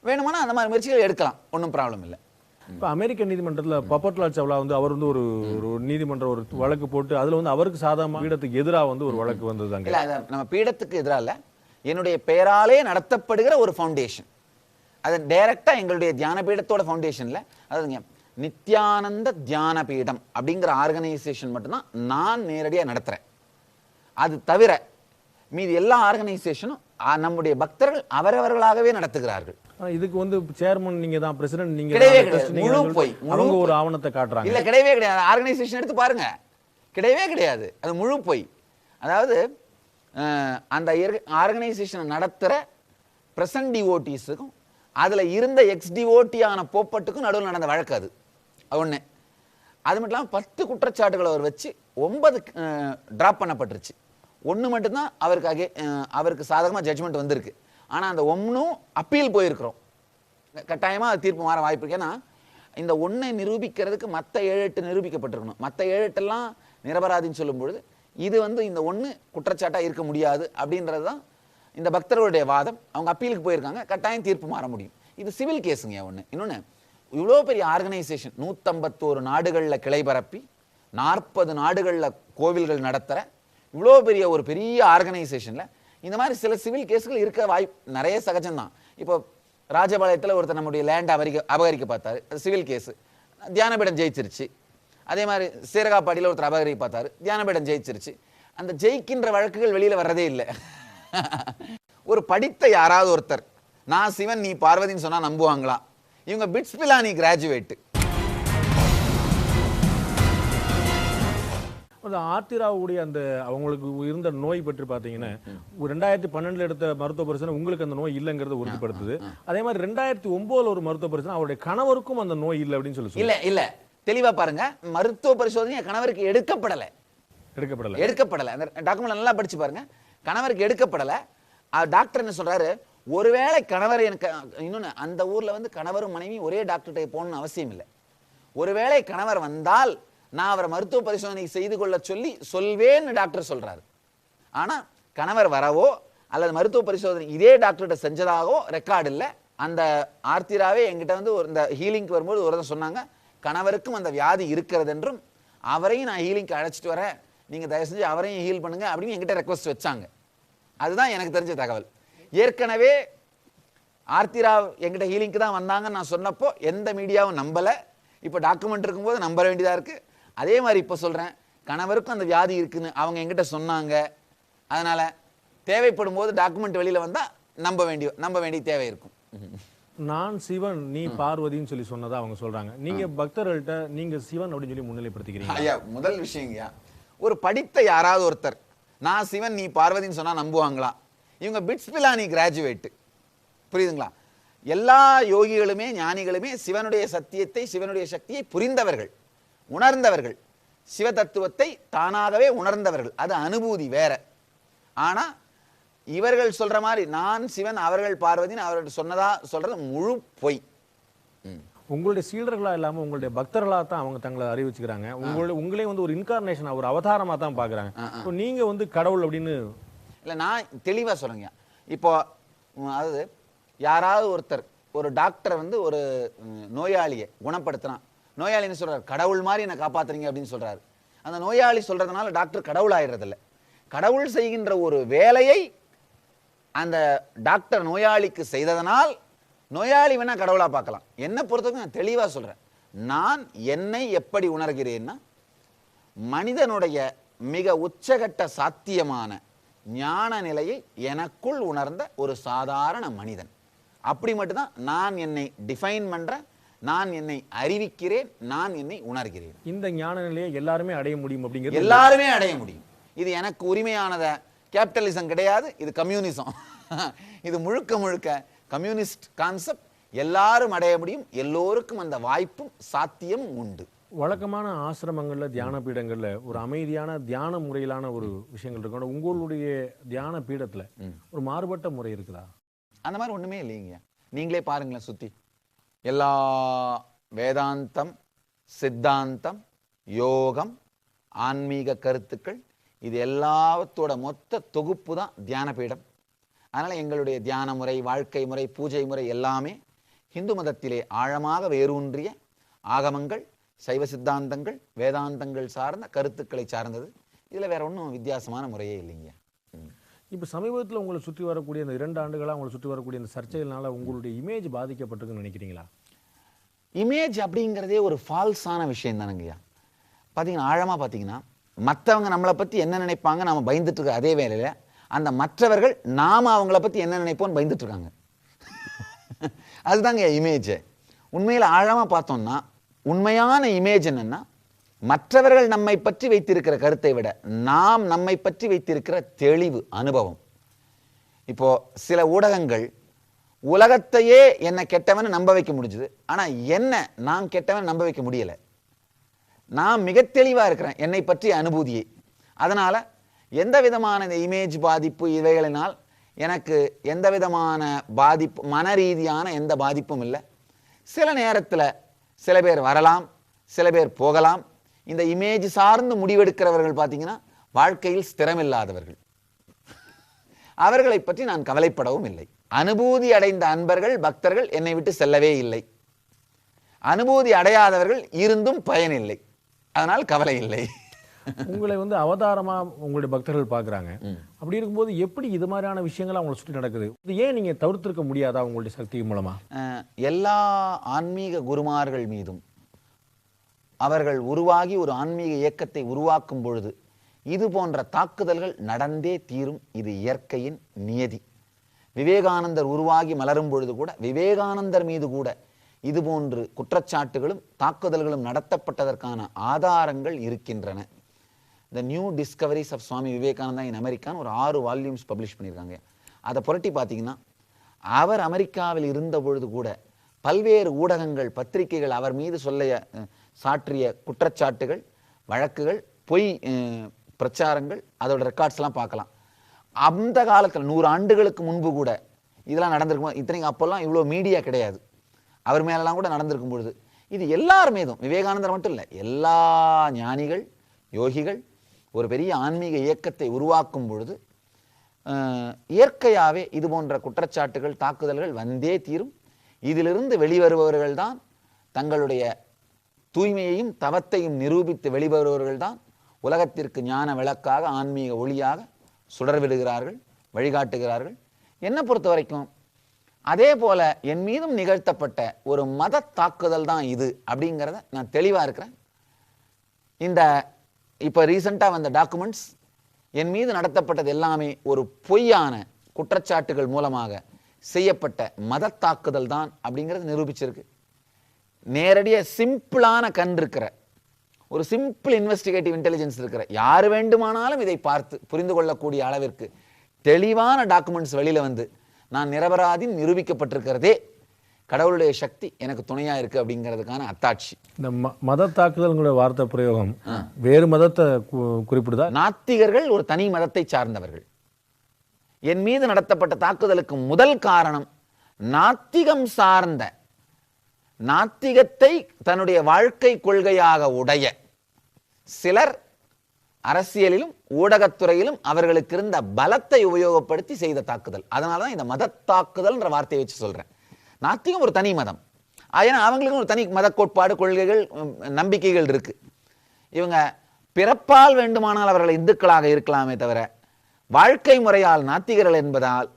வேணுமானா அந்த மாதிரி முயற்சிகள் எடுக்கலாம், ஒன்றும் ப்ராப்ளம் இல்லை. இப்போ அமெரிக்க நீதிமன்றத்தில் பப்பட்லால் சவ்லா வந்து அவர் வந்து ஒரு நீதிமன்ற ஒரு வழக்கு போட்டு அதில் வந்து அவருக்கு சாதாரண பீடத்துக்கு எதிராக வந்து ஒரு வழக்கு வந்தது. இல்லை, நம்ம பீடத்துக்கு எதிராக இல்லை, என்னுடைய பெயராலே நடத்தப்படுகிற ஒரு ஃபவுண்டேஷன். அது டைரக்டா எங்களுடைய தியான பீடத்தோட ஃபவுண்டேஷன்ல, அதாவதுங்க நித்யானந்த தியான பீடம் அப்படிங்கிற ஆர்கனைசேஷன் மட்டும்தான் நான் நேரடியாக நடத்துறேன். அது தவிர மீதி எல்லா ஆர்கனைசேஷனும் நம்முடைய பக்தர்கள் அவரவர்களாகவே நடத்துகிறார்கள். இதுக்கு வந்து சேர்மன் நீங்க தான், பிரசிடென்ட் நீங்க. கிடையவே கிடையாது. அவங்க ஒரு ஆவணத்தை காட்டுறாங்க. இல்ல, கிடையவே கிடையாது. ஆர்கனைசேஷன் எடுத்து பாருங்க, கிடையவே கிடையாது. அது முழு பொய். அதாவது அந்த ஆர்கனைசேஷனை நடத்துற பிரசன்ட் டிவோட்டீஸுக்கும் அதுல இருந்த எக்ஸ் டிவோட்டியான போப்பட்டுக்கும் நடுவில் நடந்த வழக்கு அது ஒண்ணு. அது மட்டும் இல்லாமல் 10 குற்றச்சாட்டுகளை அவர் வச்சு 9 டிராப் பண்ணப்பட்டுருச்சு. 1 மட்டும்தான் அவருக்கு சாதகமாக ஜட்ஜ்மெண்ட் வந்திருக்கு. ஆனால் அந்த 1ம் அப்பீல் போயிருக்கிறோம். கட்டாயமாக அது தீர்ப்பு மாற வாய்ப்பு இருக்கு. ஏன்னா இந்த 1 நிரூபிக்கிறதுக்கு மற்ற 7-8 நிரூபிக்கப்பட்டிருக்கணும். மற்ற 7-8 நிரபராதின்னு சொல்லும் பொழுது இது வந்து இந்த 1 குற்றச்சாட்டாக இருக்க முடியாது அப்படின்றது தான் இந்த பக்தர்களுடைய வாதம். அவங்க அப்பீலுக்கு போயிருக்காங்க, கட்டாயம் தீர்ப்பு மாற முடியும். இது சிவில் கேஸுங்க. ஒன்று இன்னொன்று, இவ்வளோ பெரிய ஆர்கனைசேஷன் 151 நாடுகளில் கிளை பரப்பி 40 நாடுகளில் கோவில்கள் நடத்துகிற இவ்வளோ பெரிய ஆர்கனைசேஷனில் இந்த மாதிரி சில சிவில் கேஸுகள் இருக்க வாய்ப்பு நிறைய சகஜம்தான். இப்போ ராஜபாளையத்தில் ஒருத்தர் நம்முடைய லேண்ட் அபகரிக்க பார்த்தாரு, சிவில் கேஸு, தியானபீடம் ஜெயிச்சிருச்சு. அதே மாதிரி சீரகாப்பாடியில் ஒருத்தர் அபகரிக்க பார்த்தாரு, தியானபீடம் ஜெயிச்சிருச்சு. அந்த ஜெயிக்கின்ற வழக்குகள் வெளியில் வர்றதே இல்லை. ஒரு படித்த யாராவது ஒருத்தர் நான் சிவன் நீ பார்வதின்னு சொன்னா நம்புவாங்களா? இவங்க பிட்ஸ் பிலானி கிராஜுவேட். ஆர்த்திராவுடைய அந்த அவங்களுக்கு இருந்த நோய் பற்றி பார்த்தீங்கன்னா 2012 எடுத்த மருத்துவ பரிசோதனை உங்களுக்கு அந்த நோய் இல்லைங்கிறத உறுதிப்படுத்துது. அதே மாதிரி 2009 ஒரு மருத்துவ பரிசோதனை அவருடைய கணவருக்கும் அந்த நோய் இல்லை அப்படின்னு சொல்லி இல்ல தெளிவா பாருங்க. மருத்துவ பரிசோதனை கணவருக்கு எடுக்கப்படலை. அந்த டாக்குமெண்ட் நல்லா படிச்சு பாருங்க. கணவருக்கு எடுக்கப்படல. டாக்டர் என்ன சொல்றாரு, ஒருவேளை கணவர் எனக்கு இன்னொன்னு, அந்த ஊர்ல வந்து கணவரும் மனைவி ஒரே டாக்டர்கிட்ட போகணும்னு அவசியம் இல்லை. ஒருவேளை கணவர் வந்தால் நான் அவரை மருத்துவ பரிசோதனை செய்து கொள்ள சொல்வேன்னு டாக்டர் சொல்றாரு. ஆனா கணவர் வரவோ அல்லது மருத்துவ பரிசோதனை இதே டாக்டர்கிட்ட செஞ்சதாகவோ ரெக்கார்டு இல்லை. அந்த ஆர்த்திராவே என்கிட்ட வந்து இந்த ஹீலிங்க்கு வரும்போது ஒரு சொன்னாங்க, கணவருக்கும் அந்த வியாதி இருக்கிறது என்றும் அவரையும் நான் ஹீலிங்க்கு அழைச்சிட்டு வரேன், நீங்க தயவு செஞ்சு அவரையும் ஹீல் பண்ணுங்க அப்படின்னு என்கிட்ட ரெக்வஸ்ட் வச்சாங்க. அதுதான் எனக்கு தெரிஞ்ச தகவல். ஏற்கனவே ஆர்த்திரா என்கிட்ட ஹீலிங்க்கு தான் வந்தாங்கன்னு நான் சொன்னப்போ எந்த மீடியாவும் நம்பல. இப்போ டாக்குமெண்ட் இருக்கும்போது நம்ப வேண்டியதா இருக்கு. அதே மாதிரி இப்போ சொல்றேன், கணவருக்கும் அந்த வியாதி இருக்குன்னு அவங்க என்கிட்ட சொன்னாங்க. அதனால தேவைப்படும் போது டாக்குமெண்ட் வெளியில வந்தா நம்ப வேண்டிய தேவை இருக்கும். நான் சிவன் நீ பார்வதின்னு சொல்லி சொன்னதா அவங்க சொல்றாங்க. நீங்க பக்தர்கள்ட்ட நீங்க சிவன் அப்படின்னு சொல்லி முன்னிலைப்படுத்திக்கிறீங்க. ஐயா, முதல் விஷயங்கய்யா, ஒரு படித்த யாராவது ஒருத்தர் நான் சிவன் நீ பார்வதின்னு சொன்னா நம்புவாங்களா? இவங்க பிட்ஸ் பிலானி கிராஜுவேட். புரியுதுங்களா? எல்லா யோகிகளுமே ஞானிகளுமே சிவனுடைய சத்தியத்தை சிவனுடைய சக்தியை புரிந்தவர்கள், உணர்ந்தவர்கள், சிவ தத்துவத்தை தானாகவே உணர்ந்தவர்கள். அது அனுபூதி வேற. ஆனா இவர்கள் சொல்ற மாதிரி நான் சிவன் அவர்கள் பார்வதின்னு அவர்கள் சொல்றது முழு பொய். உங்களுடைய சீடர்களா இல்லாம உங்களுடைய பக்தர்களா தான் அவங்க தங்களை அறிவிச்சுக்கிறாங்க. உங்களே வந்து ஒரு இன்கார்னேஷன், ஒரு அவதாரமா தான் பாக்குறாங்க. இப்போ நீங்க வந்து கடவுள் அப்படின்னு இல்ல, நான் தெளிவா சொல்றேங்க. இப்போ அதாவது யாராவது ஒருத்தர் ஒரு டாக்டர் வந்து ஒரு நோயாளியை குணப்படுத்தினா, நோயாளின்னு சொல்றாரு கடவுள் மாதிரி என்னை காப்பாத்துறீங்க அப்படின்னு சொல்றாரு. அந்த நோயாளி சொல்றதுனால டாக்டர் கடவுள் ஆயிடுறது இல்லை. கடவுள் செய்கின்ற ஒரு வேலையை அந்த டாக்டர் நோயாளிக்கு செய்ததனால் நோயாளி வேணா கடவுளா பார்க்கலாம். என்னை பொறுத்தவரைக்கும் நான் தெளிவா சொல்றேன். நான் என்னை எப்படி உணர்கிறேன்னா, மனிதனுடைய மிக உச்சகட்ட சாத்தியமான ஞான நிலையை எனக்குள் உணர்ந்த ஒரு சாதாரண மனிதன். அப்படி மட்டும்தான் நான் என்னை டிஃபைன் பண்றேன், நான் என்னை அறிவிக்கிறேன், நான் என்னை உணர்கிறேன். இந்த ஞான நிலையை எல்லாருமே அடைய முடியும் அப்படிங்கிறது எல்லாருமே அடைய முடியும். இது எனக்கு உரிமையானத கேபிட்டலிசம் கிடையாது, இது கம்யூனிசம். இது முழுக்க கம்யூனிஸ்ட் கான்செப்ட். எல்லாரும் அடைய முடியும், எல்லோருக்கும் அந்த வாய்ப்பும் சாத்தியம் உண்டு. வழக்கமான ஆசிரமங்கள்ல தியான பீடங்கள்ல ஒரு அமைதியான தியான முறையிலான ஒரு விஷயங்கள் இருக்கும். உங்களுடைய தியான பீடத்துல ஒரு மாறுபட்ட முறை இருக்குதா? அந்த மாதிரி ஒண்ணுமே இல்லைங்க. நீங்களே பாருங்களேன், சுத்தி எல்லா வேதாந்தம், சித்தாந்தம், யோகம், ஆன்மீக கருத்துக்கள், இது எல்லாத்தோட மொத்த தொகுப்பு தான் தியான பீடம். அதனால எங்களுடைய தியான முறை, வாழ்க்கை முறை, பூஜை முறை எல்லாமே இந்து மதத்திலே ஆழமாக வேரூன்றிய ஆகமங்கள், சைவ சித்தாந்தங்கள், வேதாந்தங்கள் சார்ந்த கருத்துக்களை சார்ந்தது. இதுல வேற ஒன்றும் வித்தியாசமான முறையே இல்லைங்க. இப்போ சமீபத்தில் உங்களை சுற்றி வரக்கூடிய இந்த 2 ஆண்டுகளாக உங்களை சுற்றி வரக்கூடிய இந்த சர்ச்சைகள்னால உங்களுடைய இமேஜ் பாதிக்கப்பட்டிருக்குன்னு நினைக்கிறீங்களா? இமேஜ் அப்படிங்கிறதே ஒரு ஃபால்ஸான விஷயம் தானுங்கய்யா. பார்த்தீங்கன்னா, ஆழமாக பார்த்தீங்கன்னா, மற்றவங்க நம்மளை பற்றி என்ன நினைப்பாங்க நாம பயந்துட்டு இருக்க அதே வேளையில் அந்த மற்றவர்கள் நாம அவங்கள பற்றி என்ன நினைப்போம்னு பயந்துட்டு இருக்காங்க. அதுதாங்க இமேஜ். உண்மையில் ஆழமாக பார்த்தோம்னா உண்மையான இமேஜ் என்னன்னா, மற்றவர்கள் நம்மை பற்றி வைத்திருக்கிற கருத்தை விட நாம் நம்மை பற்றி வைத்திருக்கிற தெளிவு, அனுபவம். இப்போ சில ஊடகங்கள் உலகத்தையே என்ன கெட்டவன் நம்ப வைக்க முடிஞ்சது, ஆனா என்ன நான் கெட்டவன் நம்ப வைக்க முடியல. நான் மிக தெளிவா இருக்கிறேன் என்னை பற்றிய அனுபூதியை. அதனால எந்த விதமான இந்த இமேஜ் பாதிப்பு இவைகளினால் எனக்கு எந்த விதமான பாதிப்பு, மன ரீதியான எந்த பாதிப்பும் இல்லை. சில நேரத்தில் சில பேர் வரலாம், சில பேர் போகலாம். இந்த இமேஜ் சார்ந்து முடிவெடுக்கிறவர்கள் பார்த்தீங்கன்னா வாழ்க்கையில் ஸ்திரமில்லாதவர்கள். அவர்களை பற்றி நான் கவலைப்படவும் இல்லை. அனுபூதி அடைந்த அன்பர்கள், பக்தர்கள் என்னை விட்டு செல்லவே இல்லை. அனுபூதி அடையாதவர்கள் இருந்தும் பயனில்லை. அதனால் கவலை இல்லை. உங்களை அவதாரமா உங்களுடைய பக்தர்கள் பார்க்குறாங்க. அப்படி இருக்கும்போது எப்படி இது மாதிரியான விஷயங்கள் அவங்களை சுற்றி நடக்குது? இது ஏன் நீங்க தவிர்த்திருக்க முடியாதா உங்களுடைய சக்தி மூலமா? எல்லா ஆன்மீக குருமார்கள் மீதும் அவர்கள் உருவாகி ஒரு ஆன்மீக இயக்கத்தை உருவாக்கும் பொழுது இது போன்ற தாக்குதல்கள் நடந்தே தீரும். இது இயற்கையின் நியதி. விவேகானந்தர் உருவாகி மலரும் பொழுது கூட விவேகானந்தர் மீது கூட இது போன்று குற்றச்சாட்டுகளும் தாக்குதல்களும் நடத்தப்பட்டதற்கான ஆதாரங்கள் இருக்கின்றன. The new discoveries of Swami Vivekananda இன் அமெரிக்கான்னு ஒரு 6 வால்யூம்ஸ் பப்ளிஷ் பண்ணியிருக்காங்க. அதை புரட்டி பார்த்தீங்கன்னா, அவர் அமெரிக்காவில் இருந்த பொழுது கூட பல்வேறு ஊடகங்கள், பத்திரிகைகள் அவர் மீது சாற்றிய குற்றச்சாட்டுகள், வழக்குகள், பொய் பிரச்சாரங்கள், அதோட ரெக்கார்ட்ஸ்லாம் பார்க்கலாம். அந்த காலத்தில் 100 ஆண்டுகளுக்கு முன்பு கூட இதெல்லாம் நடந்திருக்கும். இத்தனைக்கு அப்போல்லாம் இவ்வளோ மீடியா கிடையாது. அவர் மேலெல்லாம் கூட நடந்திருக்கும் பொழுது இது எல்லார் மீதும், விவேகானந்தர் மட்டும் இல்லை, எல்லா ஞானிகள், யோகிகள் ஒரு பெரிய ஆன்மீக இயக்கத்தை உருவாக்கும் பொழுது இயற்கையாகவே இது போன்ற குற்றச்சாட்டுகள், தாக்குதல்கள் வந்தே தீரும். இதிலிருந்து வெளிவருபவர்கள் தான் தங்களுடைய தூய்மையையும் தவத்தையும் நிரூபித்து வெளிவருபவர்கள் தான் உலகத்திற்கு ஞான விளக்காக, ஆன்மீக ஒளியாக சுடர்விடுகிறார்கள், வழிகாட்டுகிறார்கள். என்னை பொறுத்த வரைக்கும் அதே போல என் மீதும் நிகழ்த்தப்பட்ட ஒரு மத தாக்குதல் தான் இது அப்படிங்கிறத நான் தெளிவாக இருக்கிறேன். இந்த இப்போ ரீசெண்டாக வந்த டாக்குமெண்ட்ஸ் என் மீது நடத்தப்பட்டது எல்லாமே ஒரு பொய்யான குற்றச்சாட்டுகள் மூலமாக செய்யப்பட்ட மத தாக்குதல் தான் அப்படிங்கிறது நிரூபிச்சிருக்கு. நேரடியாக சிம்பிளான கண் இருக்கிற, ஒரு சிம்பிள் இன்வெஸ்டிகேட்டிவ் இன்டெலிஜென்ஸ் இருக்கிற யார் வேண்டுமானாலும் இதை பார்த்து புரிந்து கொள்ளக்கூடிய அளவிற்கு தெளிவான டாக்குமெண்ட்ஸ் வெளியில் வந்து நான் நிரபராதின்னு நிரூபிக்கப்பட்டிருக்கிறதே கடவுளுடைய சக்தி எனக்கு துணையா இருக்கு அப்படிங்கிறதுக்கான அத்தாட்சி. இந்த மத தாக்குதல்ங்கிற வார்த்தை பிரயோகம் வேறு மதத்தை குறிப்பிடுதா? நாத்திகர்கள் ஒரு தனி மதத்தை சார்ந்தவர்கள். என் மீது நடத்தப்பட்ட தாக்குதலுக்கு முதல் காரணம் நாத்திகம் சார்ந்த, நாத்திகத்தை தன்னுடைய வாழ்க்கை கொள்கையாக உடைய சிலர் அரசியலிலும் ஊடகத்துறையிலும் அவர்களுக்கு இருந்த பலத்தை உபயோகப்படுத்தி செய்த தாக்குதல். அதனாலதான் இந்த மத தாக்குதல்ன்ற வார்த்தையை வச்சு சொல்றேன். நாத்திகம் ஒரு தனி மதம். ஏன்னா அவங்களுக்கும் ஒரு தனி மத கோட்பாடு, கொள்கைகள், நம்பிக்கைகள் இருக்கு. இவங்க பிறப்பால் வேண்டுமானால் அவர்கள் இந்துக்களாக இருக்கலாமே தவிர வாழ்க்கை முறையால் நாத்திகர்கள் என்பதால்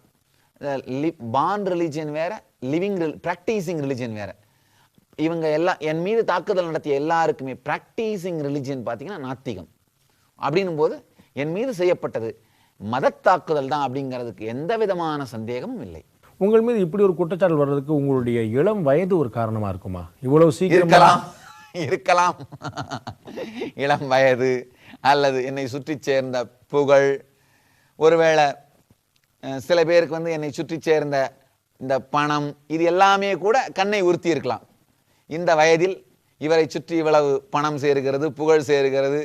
பார்ன் ரிலிஜியன் வேற, லிவிங் பிராக்டிசிங் ரிலிஜியன் வேற. இவங்க எல்லாம் என் மீது தாக்குதல் நடத்திய எல்லாருக்குமே பிராக்டிசிங் ரிலிஜியன் பார்த்தீங்கன்னா நாத்திகம். அப்படின்னும் போது என் மீது செய்யப்பட்டது மத தாக்குதல் தான் அப்படிங்கிறதுக்கு எந்த விதமான சந்தேகமும் இல்லை. உங்கள் மீது இப்படி ஒரு குற்றச்சாட்டு வர்றதுக்கு உங்களுடைய இளம் வயது ஒரு காரணமா இருக்குமா? இவ்வளவு சீக்கிரம் இருக்கலாம். இளம் வயது அல்லது என்னை சுற்றி சேர்ந்த புகழ், ஒருவேளை சில பேருக்கு என்னை சுற்றி சேர்ந்த இந்த பணம் இது எல்லாமே கூட கண்ணை உறுத்தி இருக்கலாம். இந்த வயதில் இவரை சுற்றி இவ்வளவு பணம் சேருகிறது, புகழ் சேருகிறது,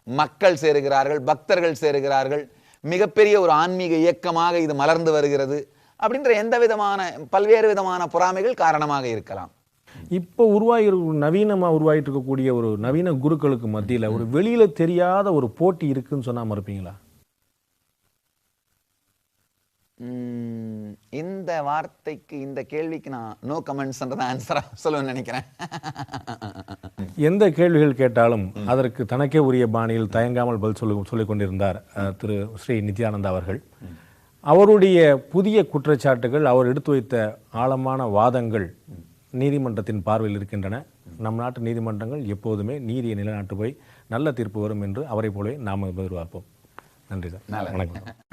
மக்கள் சேருகிறார்கள், பக்தர்கள் சேருகிறார்கள், மிகப்பெரிய ஒரு ஆன்மீக இயக்கமாக இது மலர்ந்து வருகிறது அப்படின்ற எந்த விதமான பல்வேறு விதமான பொறாமைகள் காரணமாக இருக்கலாம். இப்போ நவீனமாக உருவாகிட்டு இருக்கக்கூடிய ஒரு நவீன குருக்களுக்கு மத்தியில் ஒரு வெளியில தெரியாத ஒரு போட்டி இருக்குன்னு சொன்னா மறுப்பீங்களா? இந்த வார்த்தைக்கு, இந்த கேள்விக்கு நான் நோ கமெண்ட்ஸ்ன்றத ஆன்சரா சொல்லுவேன்னு நினைக்கிறேன். எந்த கேள்விகள் கேட்டாலும் அதற்கு தனக்கே உரிய பாணியில் தயங்காமல் பதில் சொல்லிக் கொண்டிருந்தார் திரு ஸ்ரீ நித்யானந்தா அவர்கள். அவருடைய புதிய குற்றச்சாட்டுகள், அவர் எடுத்து வைத்த ஆழமான வாதங்கள் நீதிமன்றத்தின் பார்வையில் இருக்கின்றன. நம் நாட்டு நீதிமன்றங்கள் எப்போதுமே நீதியை நிலைநாட்டு போய் நல்ல தீர்ப்பு வரும் என்று அவரை போலவே நாம் எதிர்பார்ப்போம். நன்றி சார். வணக்கம்.